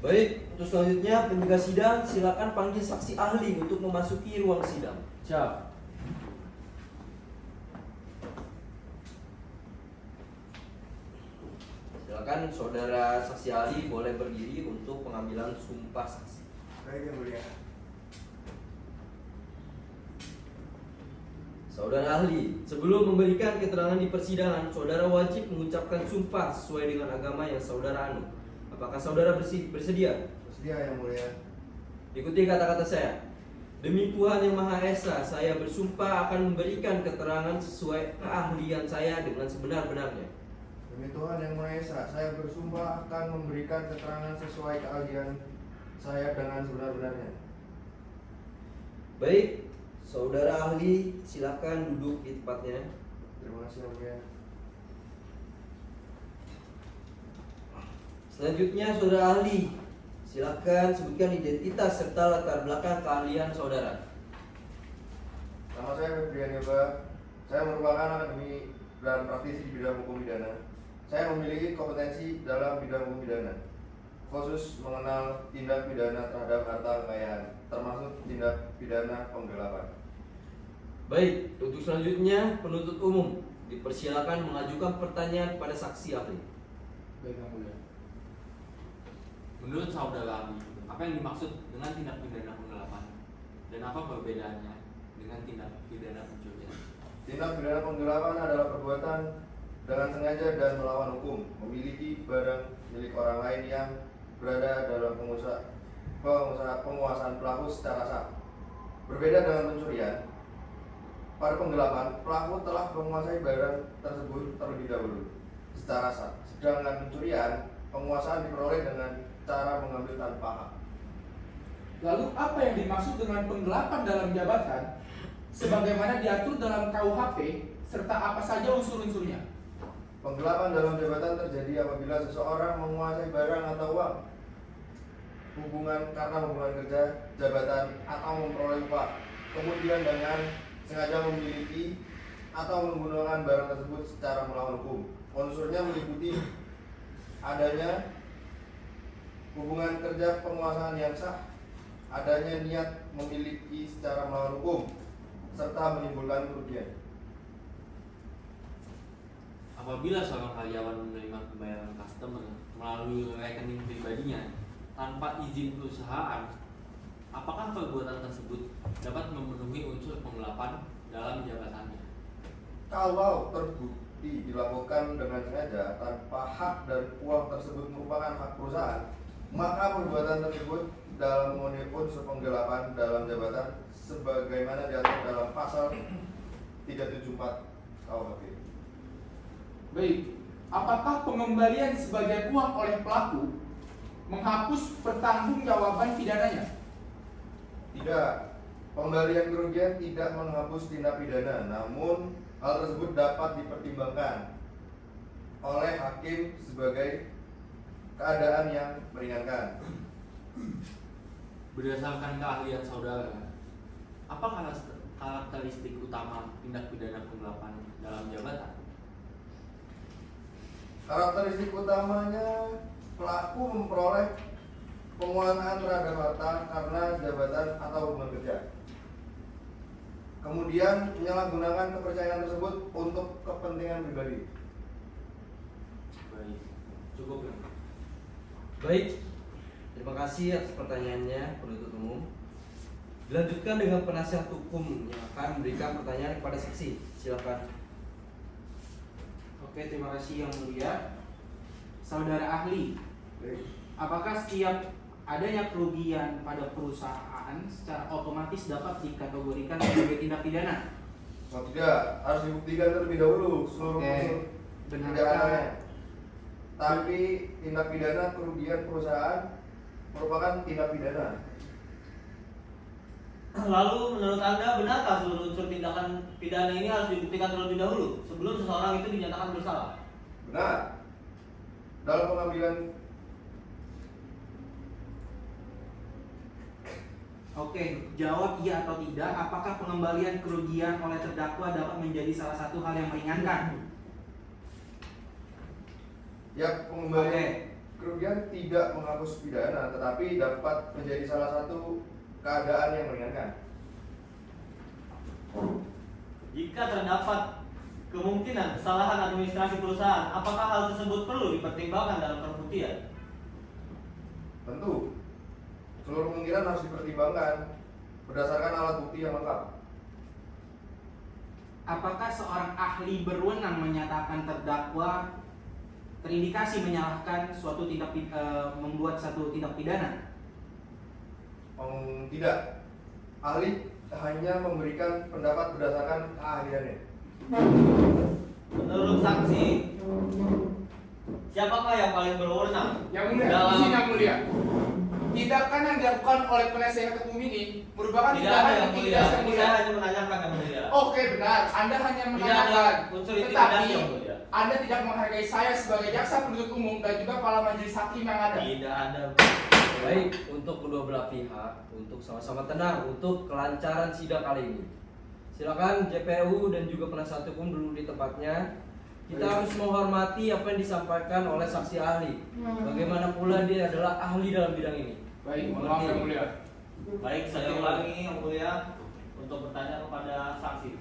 Baik, untuk selanjutnya penjaga sidang silakan panggil saksi ahli untuk memasuki ruang sidang. Siap. Silakan saudara saksi ahli boleh berdiri untuk pengambilan sumpah saksi. Baik, Yang Mulia. Saudara ahli, sebelum memberikan keterangan di persidangan, saudara wajib mengucapkan sumpah sesuai dengan agama yang saudara anut. Apakah saudara bersedia? Bersedia, Yang Mulia. Ikuti kata-kata saya. Demi Tuhan Yang Maha Esa, saya bersumpah akan memberikan keterangan sesuai keahlian saya dengan sebenar-benarnya. Demi Tuhan Yang Maha Esa, saya bersumpah akan memberikan keterangan sesuai keahlian saya dengan sebenar-benarnya. Baik, saudara ahli silakan duduk di tempatnya. Terima kasih, Yang Mulia. Selanjutnya saudara ahli Silakan sebutkan identitas serta latar belakang keahlian saudara. Nama saya Febrian Yoga. Saya merupakan akademi dan praktisi di bidang hukum pidana. Saya memiliki kompetensi dalam bidang hukum pidana, khusus mengenal tindak pidana terhadap harta kekayaan, termasuk tindak pidana penggelapan. Baik, untuk selanjutnya penuntut umum dipersilakan mengajukan pertanyaan kepada saksi ahli. Baik, Yang Mulia. Menurut saudara ahli, apa yang dimaksud dengan tindak pidana penggelapan dan apa perbedaannya dengan tindak pidana pencurian? Tindak pidana penggelapan adalah perbuatan dengan sengaja dan melawan hukum, memiliki barang milik orang lain yang berada dalam penguasaan pelaku secara sah. Berbeda dengan pencurian, pada penggelapan pelaku telah menguasai barang tersebut terlebih dahulu secara sah. Sedangkan pencurian, penguasaan diperoleh dengan cara mengambil tanpa hak. Lalu apa yang dimaksud dengan penggelapan dalam jabatan sebagaimana diatur dalam KUHP serta apa saja unsur-unsurnya? Penggelapan dalam jabatan terjadi apabila seseorang menguasai barang atau uang, karena hubungan kerja, jabatan, atau memperoleh upah, kemudian dengan sengaja memiliki atau menggunakan barang tersebut secara melawan hukum. Unsurnya meliputi adanya hubungan kerja penguasaan yang sah, adanya niat memiliki secara melawan hukum, serta menimbulkan kerugian. Apabila seorang karyawan menerima pembayaran customer melalui rekening pribadinya tanpa izin perusahaan, apakah perbuatan tersebut dapat memenuhi unsur penggelapan dalam jabatannya? Kalau terbukti dilakukan dengan sengaja tanpa hak dan uang tersebut merupakan hak perusahaan, maka perbuatan tersebut dalam memenuhi unsur penggelapan dalam jabatan sebagaimana diatur dalam pasal 374 KUHP. Baik, apakah pengembalian sebagian uang oleh pelaku menghapus pertanggungjawaban pidananya? Tidak, pengembalian kerugian tidak menghapus tindak pidana, namun hal tersebut dapat dipertimbangkan oleh hakim sebagai keadaan yang meringankan. Berdasarkan keahlian saudara, apa karakteristik utama tindak pidana penggelapan dalam jabatan? Karakteristik utamanya, pelaku memperoleh penguasaan terhadap harta karena jabatan atau hubungan kerja. Kemudian menyalahgunakan kepercayaan tersebut untuk kepentingan pribadi. Baik, cukup ya. Baik, terima kasih atas pertanyaannya penuntut umum. Dilanjutkan dengan penasihat hukum yang akan memberikan pertanyaan kepada saksi. Silakan. Oke, terima kasih Yang Mulia. Saudara ahli, apakah setiap adanya kerugian pada perusahaan secara otomatis dapat dikategorikan sebagai tindak pidana? Oh tidak, harus dibuktikan terlebih dahulu seluruh unsur kejahatannya. Tapi tindak pidana kerugian perusahaan merupakan tindak pidana. Lalu menurut Anda benarkah seluruh unsur tindakan pidana ini harus dibuktikan terlebih dahulu sebelum seseorang itu dinyatakan bersalah? Benar. Dalam pengambilan Oke, jawab iya atau tidak. Apakah pengembalian kerugian oleh terdakwa dapat menjadi salah satu hal yang meringankan? ya pengembalian kerugian tidak menghapus pidana, tetapi dapat menjadi salah satu keadaan yang meringankan. Jika terdapat kemungkinan kesalahan administrasi perusahaan, apakah hal tersebut perlu dipertimbangkan dalam pembuktian? Tentu, seluruh kemungkinan harus dipertimbangkan berdasarkan alat bukti yang lengkap. Apakah seorang ahli berwenang menyatakan terdakwa terindikasi menyalahkan suatu membuat satu tindak pidana? Tidak, ahli hanya memberikan pendapat berdasarkan keahliannya. Menurut saksi, siapakah yang paling berwenang? Yang Mulia, izin Yang Mulia. Tindakan yang dilakukan oleh penasihat hukum ini merupakan Tidak ada yang tindakan mulia. intimidasi yang Ini mulia. saya hanya menanyakan yang mulia. Oke, benar. Anda hanya Tidak menanyakan. ada unsur intimidasi Tetapi yang mulia. Anda tidak menghargai saya sebagai jaksa penuntut umum dan juga kepala majelis hakim yang ada. Tidak ada. Baik, untuk kedua belah pihak, untuk sama-sama tenang, untuk kelancaran sidang kali ini. Silakan JPU dan juga penasihat hukum dulu di tempatnya. Kita harus menghormati apa yang disampaikan oleh saksi ahli. Bagaimana pula dia adalah ahli dalam bidang ini. Baik, mohon maaf yang mulia. Baik, saya ulangi yang mulia untuk bertanya kepada saksi.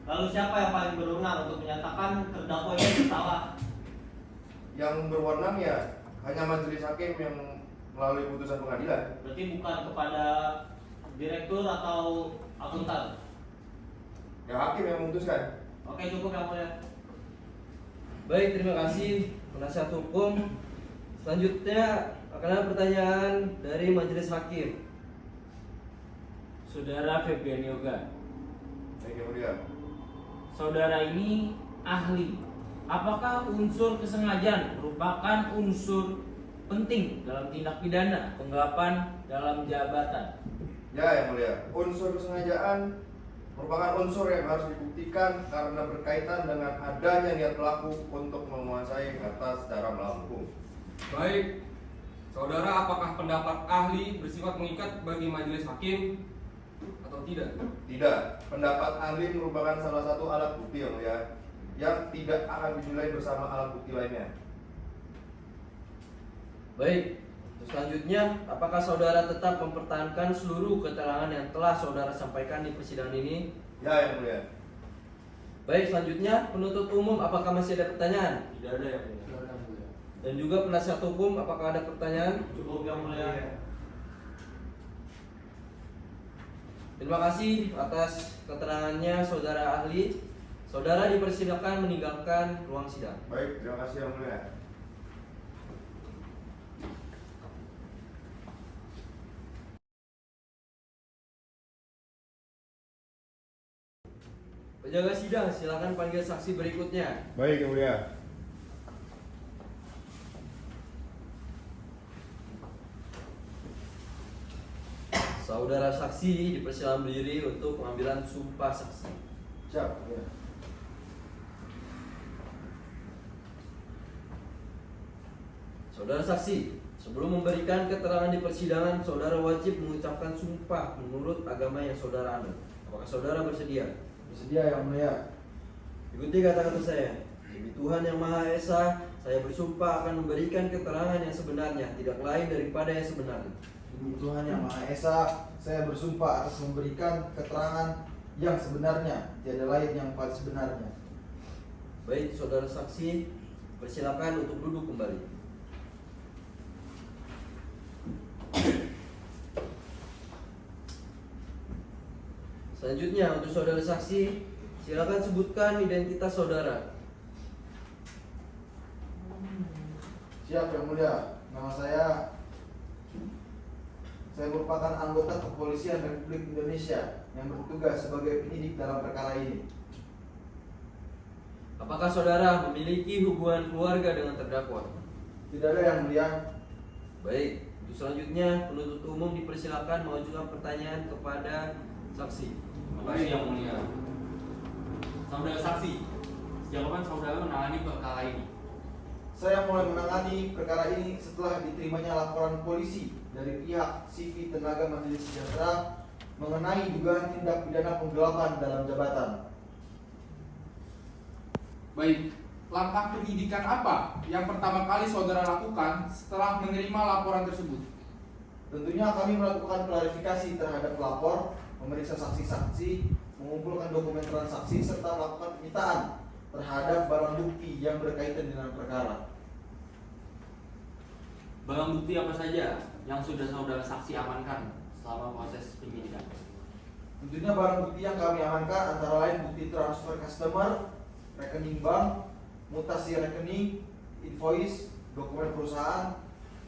Lalu siapa yang paling berwenang untuk menyatakan terdakwa ini bersalah? Yang berwenang ya hanya majelis hakim yang melalui putusan pengadilan. Berarti bukan kepada direktur atau akuntan. Ya hakim yang memutuskan. Oke, cukup yang mulia. Baik, terima kasih penasihat hukum. Selanjutnya akan ada pertanyaan dari majelis hakim. Saudara Febrian Yoga, Baik yang mulia. saudara ini ahli. Apakah unsur kesengajaan merupakan unsur penting dalam tindak pidana penggelapan dalam jabatan? Ya yang mulia. Unsur kesengajaan merupakan unsur yang harus dibuktikan karena berkaitan dengan adanya niat pelaku untuk menguasai harta secara melawan hukum. Baik, saudara apakah pendapat ahli bersifat mengikat bagi majelis hakim atau tidak? Tidak, pendapat ahli merupakan salah satu alat bukti yang mulia yang tidak akan dinilai bersama alat bukti lainnya. Baik, selanjutnya apakah saudara tetap mempertahankan seluruh keterangan yang telah saudara sampaikan di persidangan ini? Ya yang mulia. Baik, selanjutnya penuntut umum apakah masih ada pertanyaan? Tidak ada yang mulia. Dan juga penasihat hukum apakah ada pertanyaan? Cukup yang mulia. Terima kasih atas keterangannya saudara ahli. Saudara dipersilakan meninggalkan ruang sidang. Baik, terima kasih yang mulia. Penjaga sidang, silakan panggil saksi berikutnya. Baik yang mulia. Saudara saksi dipersilakan berdiri untuk pengambilan sumpah saksi. Siap. Ya. Saudara saksi, sebelum memberikan keterangan di persidangan, saudara wajib mengucapkan sumpah menurut agama yang saudara anut. Apakah saudara bersedia? Bersedia yang mulia. Ikuti kata-kata saya. Demi Tuhan yang Maha Esa, saya bersumpah akan memberikan keterangan yang sebenarnya, tidak lain daripada yang sebenarnya. Demi Tuhan yang Maha Esa, saya bersumpah atas memberikan keterangan yang sebenarnya, tiada lain yang paling sebenarnya. Baik, saudara saksi, persilakan untuk duduk kembali. Selanjutnya untuk saudara saksi, silakan sebutkan identitas saudara. Siap yang mulia. Nama saya merupakan anggota Kepolisian Republik Indonesia yang bertugas sebagai penyidik dalam perkara ini. Apakah saudara memiliki hubungan keluarga dengan terdakwa? Tidak ada yang mulia. Baik, untuk selanjutnya penuntut umum dipersilakan mengajukan pertanyaan kepada saksi. Terima kasih yang mulia. Saudara saksi, sejak kapan saudara menangani perkara ini? Saya mulai menangani perkara ini setelah diterimanya laporan polisi dari pihak CV Tenaga Majelis Sejahtera mengenai dugaan tindak pidana penggelapan dalam jabatan. Baik, langkah penyidikan apa yang pertama kali saudara lakukan setelah menerima laporan tersebut? Tentunya kami melakukan klarifikasi terhadap pelapor, memeriksa saksi-saksi, mengumpulkan dokumen transaksi, serta melakukan penyitaan terhadap barang bukti yang berkaitan dengan perkara. Barang bukti apa saja yang sudah saudara saksi amankan selama proses penyidikan? Tentunya barang bukti yang kami amankan antara lain bukti transfer customer, rekening bank, mutasi rekening, invoice, dokumen perusahaan,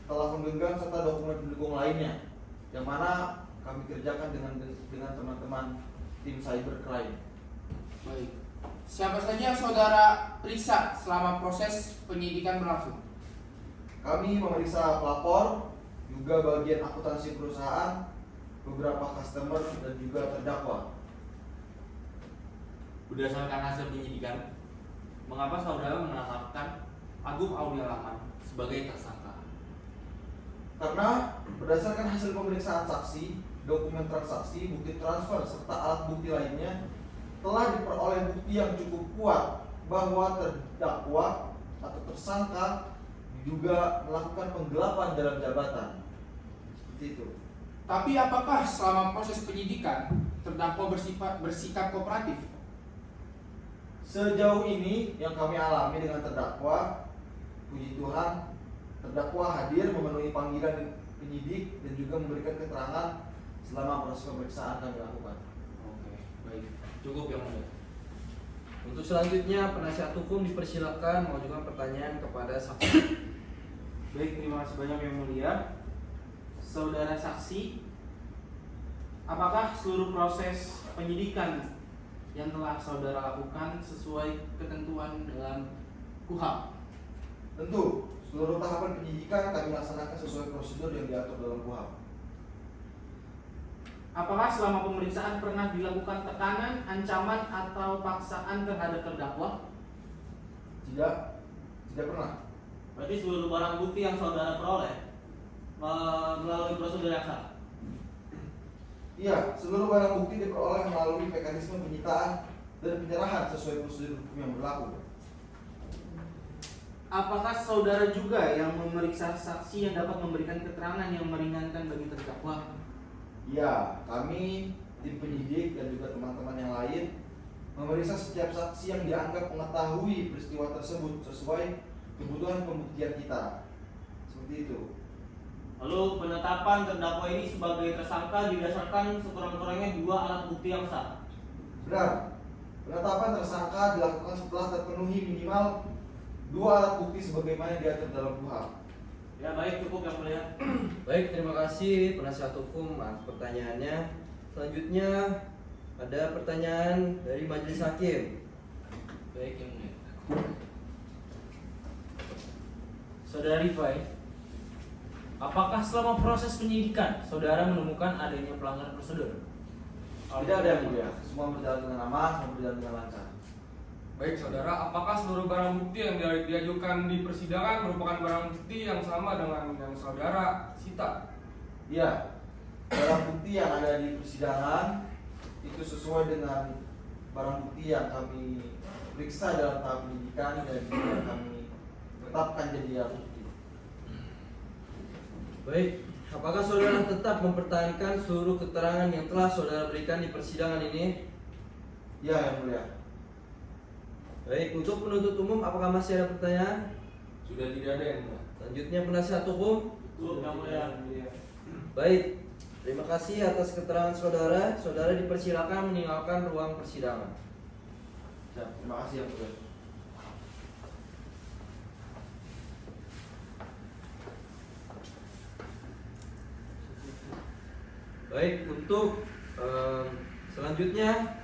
telepon genggam, serta dokumen pendukung lainnya, yang mana kami kerjakan dengan teman-teman tim cybercrime. Baik. Siapa saja saudara periksa selama proses penyidikan berlangsung? Kami memeriksa pelapor, juga bagian akuntansi perusahaan, beberapa customer, dan juga terdakwa. Berdasarkan hasil penyidikan, mengapa saudara menetapkan Agung Aulia Rahman sebagai tersangka? Karena berdasarkan hasil pemeriksaan saksi, dokumen transaksi, bukti transfer, serta alat bukti lainnya, telah diperoleh bukti yang cukup kuat bahwa terdakwa atau tersangka diduga melakukan penggelapan dalam jabatan. Seperti itu. Tapi apakah selama proses penyidikan terdakwa bersikap kooperatif? Sejauh ini yang kami alami dengan terdakwa, puji Tuhan, terdakwa hadir memenuhi panggilan penyidik dan juga memberikan keterangan selama proses pemeriksaan kami lakukan. Oke, baik. Cukup yang mulia. Untuk selanjutnya penasihat hukum dipersilakan mengajukan pertanyaan kepada saksi. Baik, terima kasih banyak yang mulia. Saudara saksi, apakah seluruh proses penyidikan yang telah saudara lakukan sesuai ketentuan dalam KUHP? Tentu, seluruh tahapan penyidikan kami laksanakan sesuai prosedur yang diatur dalam KUHP. Apakah selama pemeriksaan pernah dilakukan tekanan, ancaman, atau paksaan terhadap terdakwa? Tidak pernah. Berarti seluruh barang bukti yang saudara peroleh melalui prosedur yang sah. Iya, seluruh barang bukti diperoleh melalui mekanisme penyitaan dan penyerahan sesuai prosedur hukum yang berlaku. Apakah saudara juga yang memeriksa saksi yang dapat memberikan keterangan yang meringankan bagi terdakwa? Iya, kami tim penyidik dan juga teman-teman yang lain memeriksa setiap saksi yang dianggap mengetahui peristiwa tersebut sesuai kebutuhan pembuktian kita. Seperti itu. Lalu penetapan terdakwa ini sebagai tersangka didasarkan sekurang-kurangnya 2 alat bukti yang sah. Benar. Penetapan tersangka dilakukan setelah terpenuhi minimal 2 alat bukti sebagaimana diatur dalam KUHP. Ya baik, cukup yang mulia. Baik, terima kasih penasihat hukum atas pertanyaannya. Selanjutnya ada pertanyaan dari majelis hakim. Baik yang mulia. Saudara Rifai, apakah selama proses penyidikan saudara menemukan adanya pelanggaran prosedur? Tidak ada yang mulia. Semua berjalan dengan aman, semua berjalan dengan lancar. Baik saudara, apakah seluruh barang bukti yang diajukan di persidangan merupakan barang bukti yang sama dengan yang saudara sita? Iya. Barang bukti yang ada di persidangan itu sesuai dengan barang bukti yang kami periksa dalam tahap penyidikan dan juga kami tetapkan jadi alat bukti. Baik, apakah saudara tetap mempertahankan seluruh keterangan yang telah saudara berikan di persidangan ini? Iya, yang mulia. Baik, untuk penuntut umum apakah masih ada pertanyaan? Sudah tidak ada yang mulia. Selanjutnya penasihat hukum. Cukup yang mulia. Baik, terima kasih atas keterangan saudara. Saudara dipersilakan meninggalkan ruang persidangan. Siap, terima kasih yang mulia. Baik, untuk selanjutnya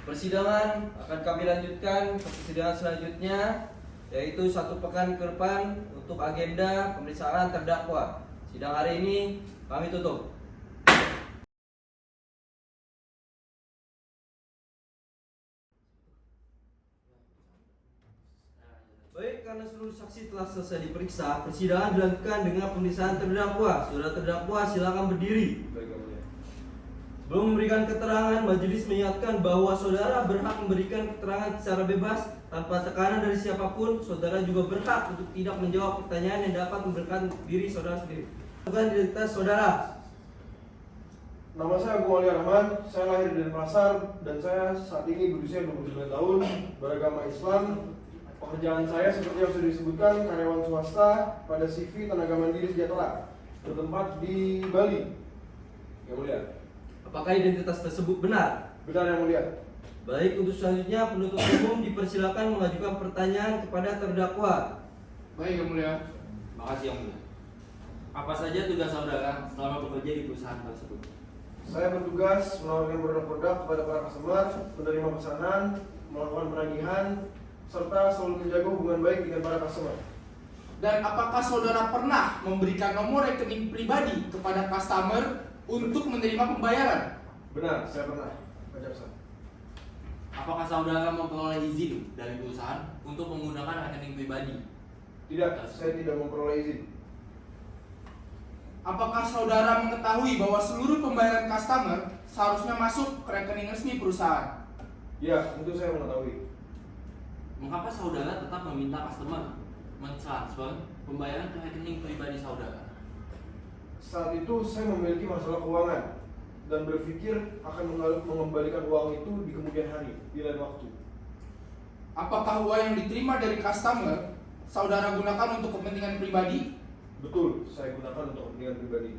persidangan akan kami lanjutkan ke persidangan selanjutnya, yaitu 1 pekan ke depan untuk agenda pemeriksaan terdakwa. Sidang hari ini kami tutup. Baik, karena seluruh saksi telah selesai diperiksa, persidangan dilanjutkan dengan pemeriksaan terdakwa. Saudara terdakwa silakan berdiri. Sebelum memberikan keterangan, majelis mengingatkan bahwa saudara berhak memberikan keterangan secara bebas tanpa tekanan dari siapapun. Saudara juga berhak untuk tidak menjawab pertanyaan yang dapat memberikan diri saudara sendiri. Bukan identitas saudara. Nama saya Agung Aulia Rahman, saya lahir di Denpasar dan saya saat ini berusia 29 tahun, beragama Islam. Pekerjaan saya seperti yang sudah disebutkan, karyawan swasta pada CV Tenaga Mandiri Sejahtera, bertempat di Bali. Yang mulia. Apakah identitas tersebut benar? Benar yang mulia. Baik, untuk selanjutnya penuntut umum dipersilakan mengajukan pertanyaan kepada terdakwa. Baik yang mulia. Makasih yang mulia. Apa saja tugas saudara selama bekerja di perusahaan tersebut? Saya bertugas menawarkan produk-produk kepada para customer, menerima pesanan, melakukan penagihan, serta selalu menjaga hubungan baik dengan para customer. Dan apakah saudara pernah memberikan nomor rekening pribadi kepada customer untuk menerima pembayaran? Benar, saya pernah. Baca pesan. Apakah saudara memperoleh izin dari perusahaan untuk menggunakan rekening pribadi? Tidak, saya tidak memperoleh izin. Apakah saudara mengetahui bahwa seluruh pembayaran customer seharusnya masuk ke rekening resmi perusahaan? Ya, tentu saya mengetahui. Mengapa saudara tetap meminta customer mentransfer pembayaran ke rekening pribadi saudara? Saat itu saya memiliki masalah keuangan dan berpikir akan mengembalikan uang itu di kemudian hari, di lain waktu. Apakah uang yang diterima dari customer saudara gunakan untuk kepentingan pribadi? Betul, saya gunakan untuk kepentingan pribadi.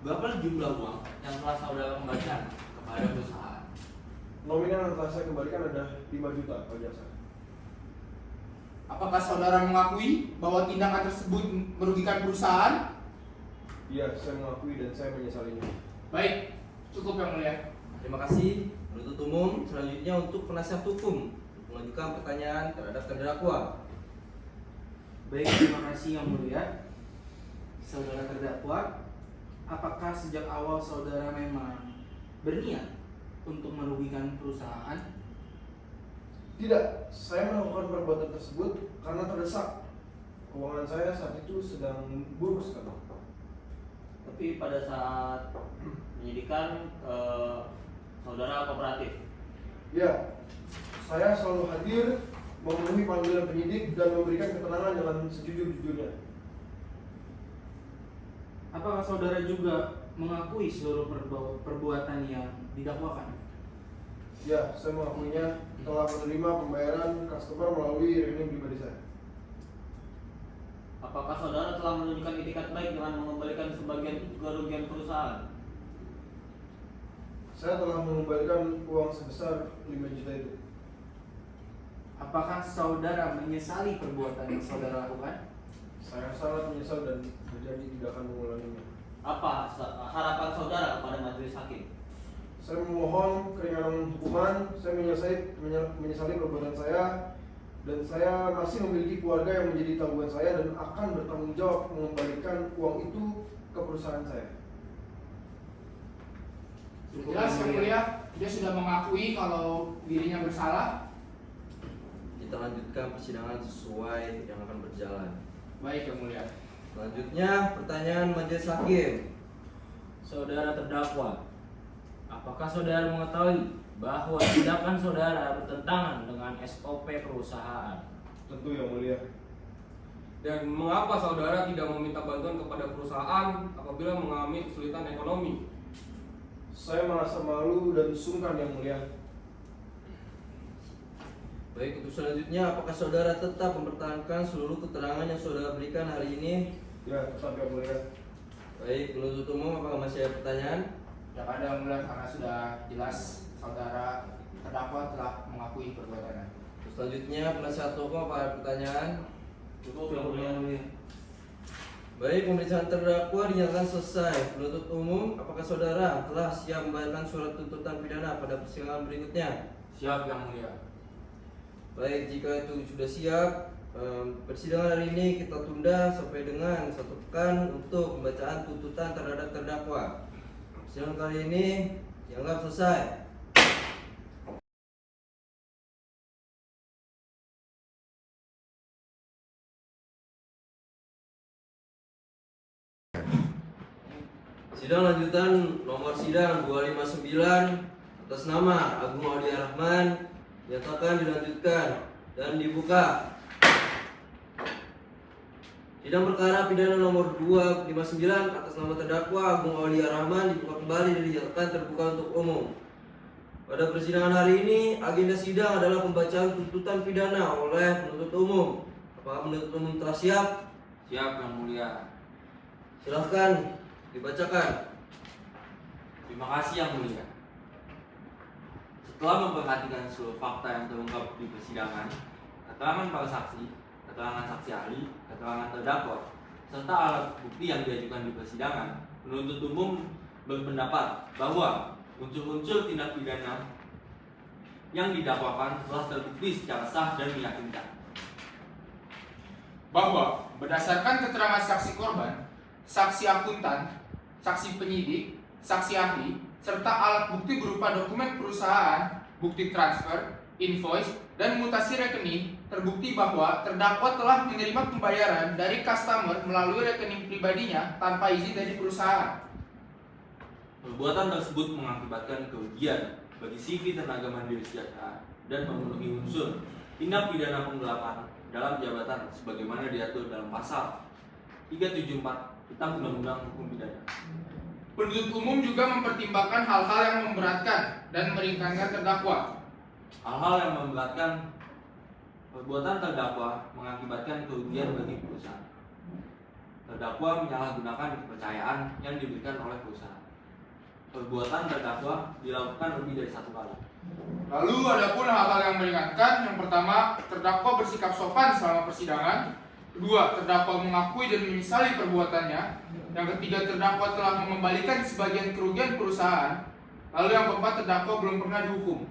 Berapa jumlah uang yang telah saudara kembalikan kepada perusahaan? Nominal yang telah saya kembalikan ada 5 juta Pak Jaksa. Apakah saudara mengakui bahwa tindakan tersebut merugikan perusahaan? Iya, saya mengakui dan saya menyesalinya. Baik, cukup yang mulia. Terima kasih. Penuntut umum selanjutnya untuk penasihat hukum mengajukan pertanyaan terhadap terdakwa. Baik, terima kasih yang mulia. Saudara terdakwa, apakah sejak awal saudara memang berniat untuk merugikan perusahaan? Tidak, saya melakukan perbuatan tersebut karena terdesak. Keuangan saya saat itu sedang buruk sekali. Tapi pada saat penyidikan saudara kooperatif. Ya, saya selalu hadir, memenuhi panggilan penyidik dan memberikan keterangan dengan sejujur-jujurnya. Apakah saudara juga mengakui seluruh perbuatan yang didakwakan? Ya, saya mengakuinya telah menerima pembayaran customer melalui rekening pribadi saya. Apakah saudara telah menunjukkan itikat baik dengan mengembalikan sebagian kerugian perusahaan? Saya telah mengembalikan uang sebesar 5 juta itu. Apakah saudara menyesali perbuatan yang saudara lakukan? Saya sangat menyesal dan berjanji tidak akan mengulanginya. Apa harapan saudara kepada majelis hakim? Saya memohon keringanan hukuman, saya menyesali perbuatan saya, dan saya masih memiliki keluarga yang menjadi tanggungan saya dan akan bertanggung jawab mengembalikan uang itu ke perusahaan saya. Jelas yang mulia, dia sudah mengakui kalau dirinya bersalah. Kita lanjutkan persidangan sesuai yang akan berjalan. Baik yang mulia. Selanjutnya pertanyaan majelis hakim. Saudara terdakwa, apakah saudara mengetahui bahwa tindakan saudara bertentangan dengan SOP perusahaan? Tentu yang mulia. Dan mengapa saudara tidak meminta bantuan kepada perusahaan apabila mengalami kesulitan ekonomi? Saya merasa malu dan sungkan yang mulia. Baik, untuk selanjutnya apakah saudara tetap mempertahankan seluruh keterangan yang saudara berikan hari ini? Ya, tetap yang mulia. Baik, penuntut umum apakah masih ada pertanyaan? Tidak ada yang mulia karena sudah jelas saudara terdakwa telah mengakui perbuatannya. Terus selanjutnya penasihat hukum apa ada pertanyaan? Cukup yang mulia. Baik, pemeriksaan terdakwa dinyatakan selesai. Penuntut umum, apakah saudara telah siap membayarkan surat tuntutan pidana pada persidangan berikutnya? Siap yang mulia. Baik, jika itu sudah siap, persidangan hari ini kita tunda sampai dengan 1 pekan untuk pembacaan tuntutan terhadap terdakwa. Persidangan kali ini dianggap selesai. Sidang lanjutan nomor sidang 259 atas nama Agung Aulia Rahman dinyatakan dilanjutkan dan dibuka. Sidang perkara pidana nomor 259 atas nama terdakwa Agung Aulia Rahman dibuka kembali dan dinyatakan terbuka untuk umum. Pada persidangan hari ini, agenda sidang adalah pembacaan tuntutan pidana oleh penuntut umum. Apakah penuntut umum telah siap? Siap yang mulia. Silahkan dibacakan. Terima kasih yang mulia. Setelah memperhatikan seluruh fakta yang terungkap di persidangan, keterangan para saksi, keterangan saksi ahli, keterangan terdakwa, serta alat bukti yang diajukan di persidangan, penuntut umum berpendapat bahwa unsur-unsur tindak pidana yang didakwakan telah terbukti secara sah dan meyakinkan. Bahwa berdasarkan keterangan saksi korban, saksi akuntan, saksi penyidik, saksi ahli, serta alat bukti berupa dokumen perusahaan, bukti transfer, invoice, dan mutasi rekening, terbukti bahwa terdakwa telah menerima pembayaran dari customer melalui rekening pribadinya tanpa izin dari perusahaan. Perbuatan tersebut mengakibatkan kerugian bagi CV Tenaga Mandiri Sejahtera dan memenuhi unsur tindak pidana penggelapan dalam jabatan sebagaimana diatur dalam pasal 374 tentang Undang-Undang Hukum Pidana. Penuntut umum juga mempertimbangkan hal-hal yang memberatkan dan meringankan terdakwa. Hal-hal yang memberatkan: perbuatan terdakwa mengakibatkan kerugian bagi perusahaan. Terdakwa menyalahgunakan kepercayaan yang diberikan oleh perusahaan. Perbuatan terdakwa dilakukan lebih dari satu kali. Lalu adapun hal-hal yang meringankan, yang pertama, terdakwa bersikap sopan selama persidangan. Kedua, terdakwa mengakui dan menyesali perbuatannya. Yang ketiga, terdakwa telah mengembalikan sebagian kerugian perusahaan. Lalu yang keempat, terdakwa belum pernah dihukum.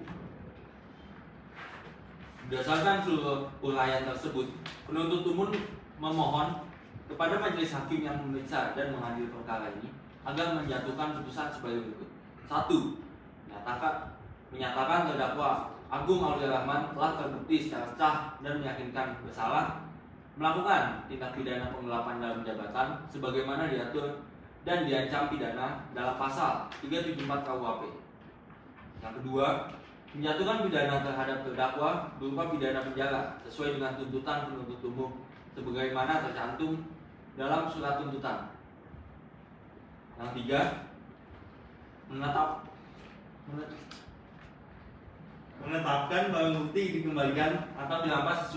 Berdasarkan seluruh uraian tersebut, penuntut umum memohon kepada majelis hakim yang memeriksa dan mengadili perkara ini agar menjatuhkan putusan sebagai berikut. 1. Menyatakan terdakwa Agung Aulia Rahman telah terbukti secara sah dan meyakinkan bersalah melakukan tindak pidana penggelapan dalam jabatan sebagaimana diatur dan diancam pidana dalam pasal 374 KUHP. Yang kedua, menjatuhkan pidana terhadap terdakwa berupa pidana penjara sesuai dengan tuntutan penuntut umum sebagaimana tercantum dalam surat tuntutan. Yang tiga, menetapkan barang bukti dikembalikan atau dirampas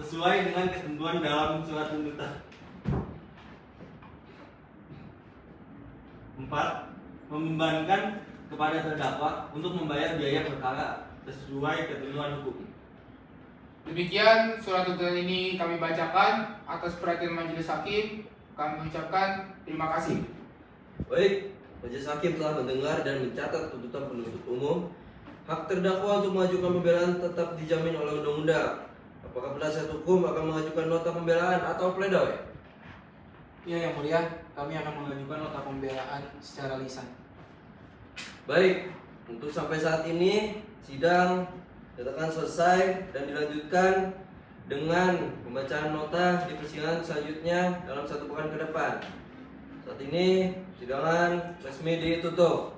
sesuai dengan ketentuan dalam surat tuntutan. 4. Membebankan kepada terdakwa untuk membayar biaya perkara sesuai ketentuan hukum. Demikian surat tuntutan ini kami bacakan. Atas perhatian majelis hakim, kami ucapkan terima kasih. Baik, majelis hakim telah mendengar dan mencatat tuntutan penuntut umum. Hak terdakwa untuk mengajukan pembelaan tetap dijamin oleh undang-undang. Apakah penasihat hukum akan mengajukan nota pembelaan atau pledoi? Ya, Yang Mulia, kami akan mengajukan nota pembelaan secara lisan. Baik, untuk sampai saat ini sidang nyatakan selesai dan dilanjutkan dengan pembacaan nota di persidangan selanjutnya dalam 1 pekan ke depan. Saat ini persidangan resmi ditutup.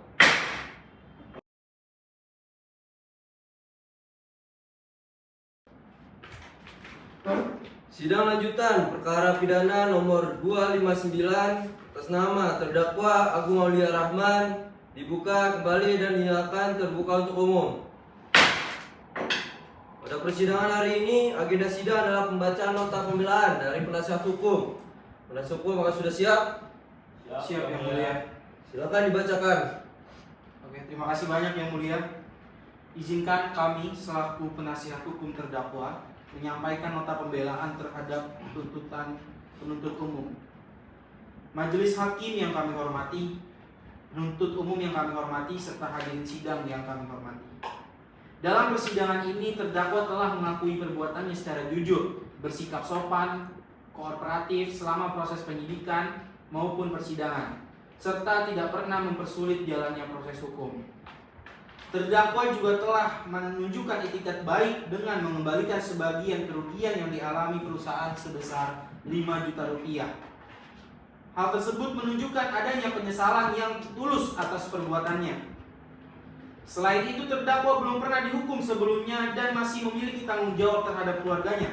Sidang lanjutan perkara pidana nomor 259 atas nama terdakwa Agung Aulia Rahman dibuka kembali dan dinyatakan terbuka untuk umum. Pada persidangan hari ini, agenda sidang adalah pembacaan nota pembelaan dari penasihat hukum. Penasihat hukum apakah sudah siap? Siap, Yang Mulia. Silakan dibacakan. Oke, terima kasih banyak Yang Mulia. Izinkan kami selaku penasihat hukum terdakwa menyampaikan nota pembelaan terhadap tuntutan penuntut umum. Majelis hakim yang kami hormati, penuntut umum yang kami hormati, serta hadirin sidang yang kami hormati. Dalam persidangan ini terdakwa telah mengakui perbuatannya secara jujur, bersikap sopan, kooperatif selama proses penyidikan maupun persidangan, serta tidak pernah mempersulit jalannya proses hukum. Terdakwa juga telah menunjukkan itikat baik dengan mengembalikan sebagian kerugian yang dialami perusahaan sebesar 5 juta rupiah. Hal tersebut menunjukkan adanya penyesalan yang tulus atas perbuatannya. Selain itu, terdakwa belum pernah dihukum sebelumnya dan masih memiliki tanggung jawab terhadap keluarganya.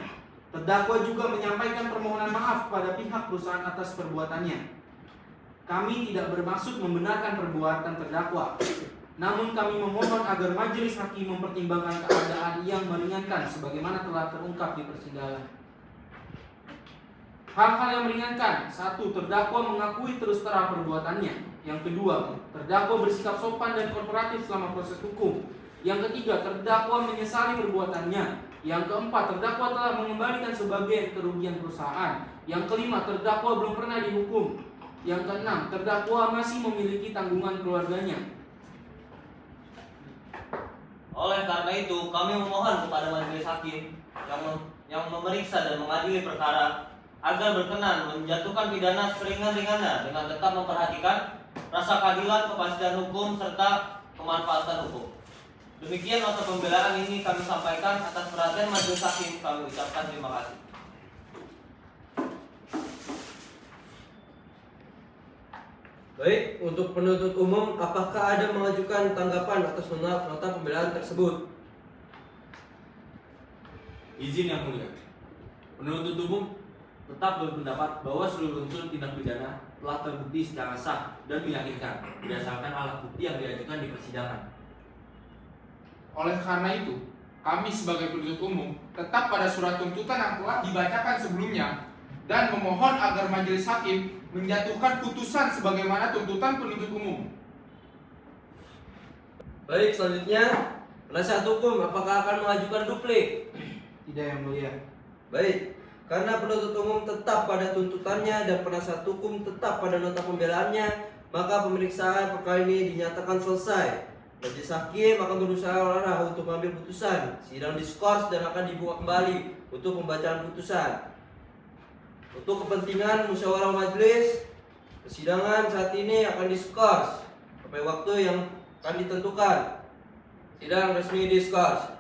Terdakwa juga menyampaikan permohonan maaf kepada pihak perusahaan atas perbuatannya. Kami tidak bermaksud membenarkan perbuatan terdakwa. Namun kami memohon agar majelis hakim mempertimbangkan keadaan yang meringankan sebagaimana telah terungkap di persidangan. Hal-hal yang meringankan: 1. Terdakwa mengakui terus terang perbuatannya. Yang kedua, terdakwa bersikap sopan dan kooperatif selama proses hukum. Yang ketiga, terdakwa menyesali perbuatannya. Yang keempat, terdakwa telah mengembalikan sebagian kerugian perusahaan. Yang kelima, terdakwa belum pernah dihukum. Yang keenam, terdakwa masih memiliki tanggungan keluarganya. Oleh karena itu, kami memohon kepada majelis hakim yang memeriksa dan mengadili perkara agar berkenan menjatuhkan pidana seringan-ringannya dengan tetap memperhatikan rasa keadilan, kepastian hukum, serta kemanfaatan hukum. Demikian nota pembelaan ini kami sampaikan. Atas perhatian majelis hakim kami ucapkan terima kasih. Baik, untuk penuntut umum, apakah ada mengajukan tanggapan atas nota pembelaan tersebut? Izin yang mulia. Penuntut umum tetap berpendapat bahwa seluruh unsur tindak pidana telah terbukti secara sah dan meyakinkan berdasarkan alat bukti yang diajukan di persidangan. Oleh karena itu, kami sebagai penuntut umum tetap pada surat tuntutan yang telah dibacakan sebelumnya dan memohon agar majelis hakim menjatuhkan putusan sebagaimana tuntutan penuntut umum. Baik, selanjutnya penasihat hukum apakah akan mengajukan duplik? Tidak, yang mulia. Baik, karena penuntut umum tetap pada tuntutannya dan penasihat hukum tetap pada nota pembelaannya, maka pemeriksaan perkara ini dinyatakan selesai. Majelis hakim akan berusaha untuk mengambil putusan. Sidang diskors dan akan dibuka kembali untuk pembacaan putusan. Untuk kepentingan musyawarah majelis, persidangan saat ini akan diskors sampai waktu yang akan ditentukan. Sidang resmi diskors.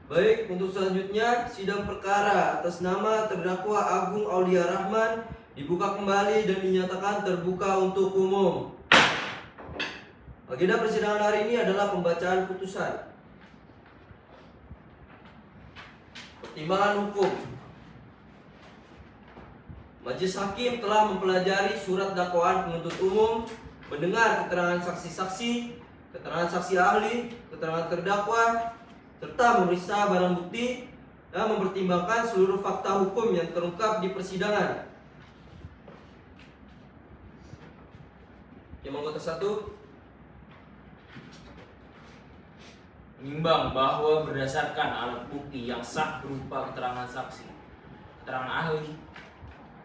Baik, untuk selanjutnya sidang perkara atas nama terdakwa Agung Aulia Rahman dibuka kembali dan dinyatakan terbuka untuk umum. Agenda persidangan hari ini adalah pembacaan putusan. Pertimbangan hukum. Majelis hakim telah mempelajari surat dakwaan penuntut umum, mendengar keterangan saksi-saksi, keterangan saksi ahli, keterangan terdakwa, serta memeriksa barang bukti dan mempertimbangkan seluruh fakta hukum yang terungkap di persidangan. Yang anggota 1. Menimbang bahwa berdasarkan alat bukti yang sah berupa keterangan saksi, keterangan ahli,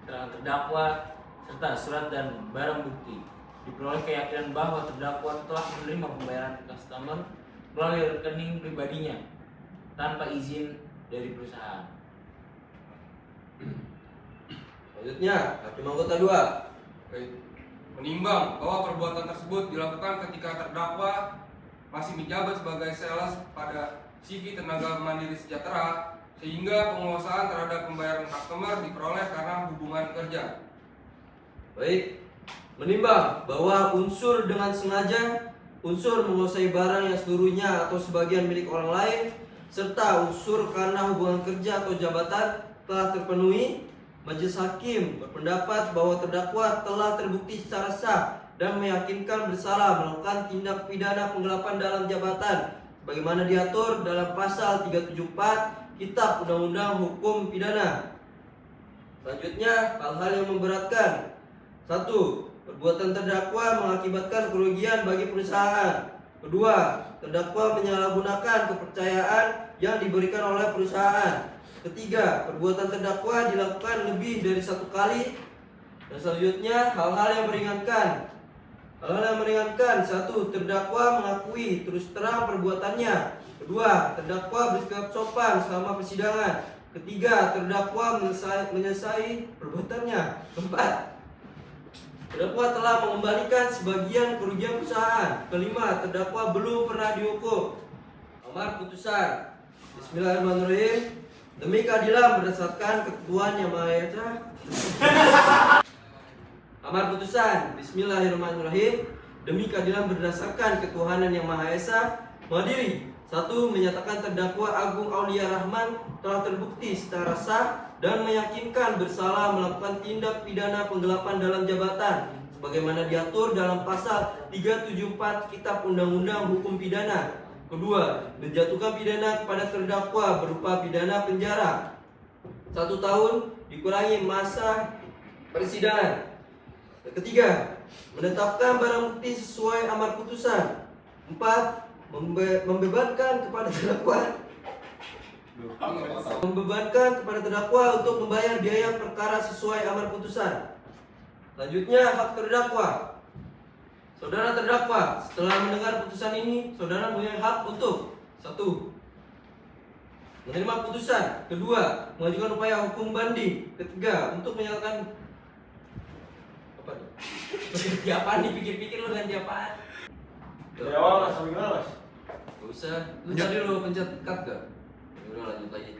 keterangan terdakwa, serta surat dan barang bukti, diperoleh keyakinan bahwa terdakwa telah menerima pembayaran customer melalui rekening pribadinya tanpa izin dari perusahaan. Selanjutnya, hakim anggota 2. Baik. Menimbang bahwa perbuatan tersebut dilakukan ketika terdakwa masih menjabat sebagai sales pada CV Tenaga Mandiri Sejahtera, sehingga penguasaan terhadap pembayaran customer diperoleh karena hubungan kerja. Baik. Menimbang bahwa unsur dengan sengaja, unsur menguasai barang yang seluruhnya atau sebagian milik orang lain, serta unsur karena hubungan kerja atau jabatan telah terpenuhi, majelis hakim berpendapat bahwa terdakwa telah terbukti secara sah dan meyakinkan bersalah melakukan tindak pidana penggelapan dalam jabatan sebagaimana diatur dalam pasal 374 Kitab Undang-Undang Hukum Pidana. Selanjutnya, hal-hal yang memberatkan. 1. Perbuatan terdakwa mengakibatkan kerugian bagi perusahaan. 2. Terdakwa menyalahgunakan kepercayaan yang diberikan oleh perusahaan. 3. Perbuatan terdakwa dilakukan lebih dari 1 kali. Dan selanjutnya, hal-hal yang meringankan. Hal-hal yang meringankan. 1. Terdakwa mengakui terus terang perbuatannya. 2. Terdakwa bersikap sopan selama persidangan. 3. Terdakwa menyelesai perbuatannya. 4. Terdakwa telah mengembalikan sebagian kerugian perusahaan. 5. Terdakwa belum pernah dihukum. Amar putusan. Bismillahirrahmanirrahim. Demi keadilan berdasarkan ketentuan Yang Maha Esa. Amar putusan. Bismillahirrahmanirrahim. Demi keadilan berdasarkan ketuhanan Yang Maha Esa, mengadili. 1. Menyatakan terdakwa Agung Aulia Rahman telah terbukti secara sah dan meyakinkan bersalah melakukan tindak pidana penggelapan dalam jabatan sebagaimana diatur dalam pasal 374 Kitab Undang-Undang Hukum Pidana. Kedua, menjatuhkan pidana kepada terdakwa berupa pidana penjara 1 tahun dikurangi masa persidangan. Ketiga, menetapkan barang bukti sesuai amar putusan. 4. Membebankan kepada terdakwa untuk membayar biaya perkara sesuai amar putusan. Selanjutnya, hak terdakwa. Saudara terdakwa, setelah mendengar putusan ini, saudara punya hak untuk 1. menerima putusan. Kedua, mengajukan upaya hukum banding. Ketiga, untuk menyatakan apa nih? Ganti apaan nih? Pikir-pikir lu ganti apaan? Dari awal mas, sampai gimana mas? Gak usah. Lu tadi lu pencet cut gak? Ya udah lanjut lagi.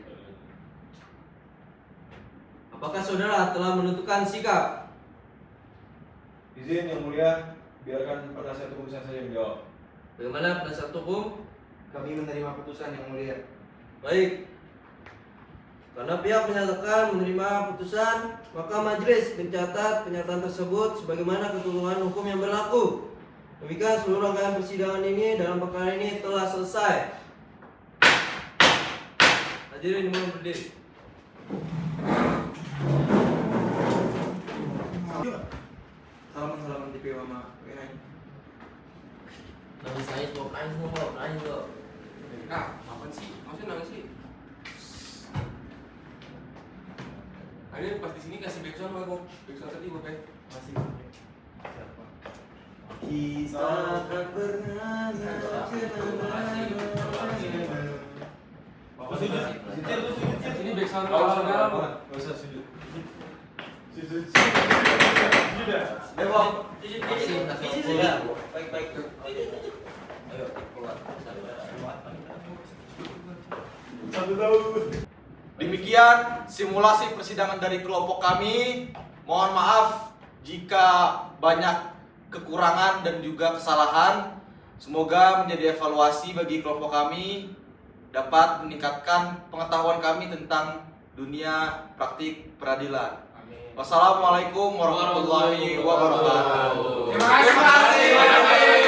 Apakah saudara telah menentukan sikap? Izin yang mulia, biarkan penasihat hukum saya saja menjawab. Bagaimana penasihat hukum? Kami menerima putusan yang mulia. Baik. Karena pihak menyatakan menerima putusan, maka majelis mencatat pernyataan tersebut sebagaimana ketentuan hukum yang berlaku. Demikian seluruh rangkaian persidangan ini dalam perkara ini telah selesai. Hadirin mohon berdiri. Salaman TPW sama WA. Nangis aja tuh, nangis tuh. Ah, apaan sih? Maksudnya nangis sih? Ada pas di sini kasih backsound nggak kok? Backsound tadi gue kayak masih. Siapa? Kita akan bernyanyi. Ini backsound dalam. Gak usah sujud. Baik. Ayo keluar. Demikian simulasi persidangan dari kelompok kami. Mohon maaf jika banyak kekurangan dan juga kesalahan. Semoga menjadi evaluasi bagi kelompok kami, dapat meningkatkan pengetahuan kami tentang dunia praktik peradilan. Wassalamualaikum warahmatullahi wabarakatuh. Terima kasih.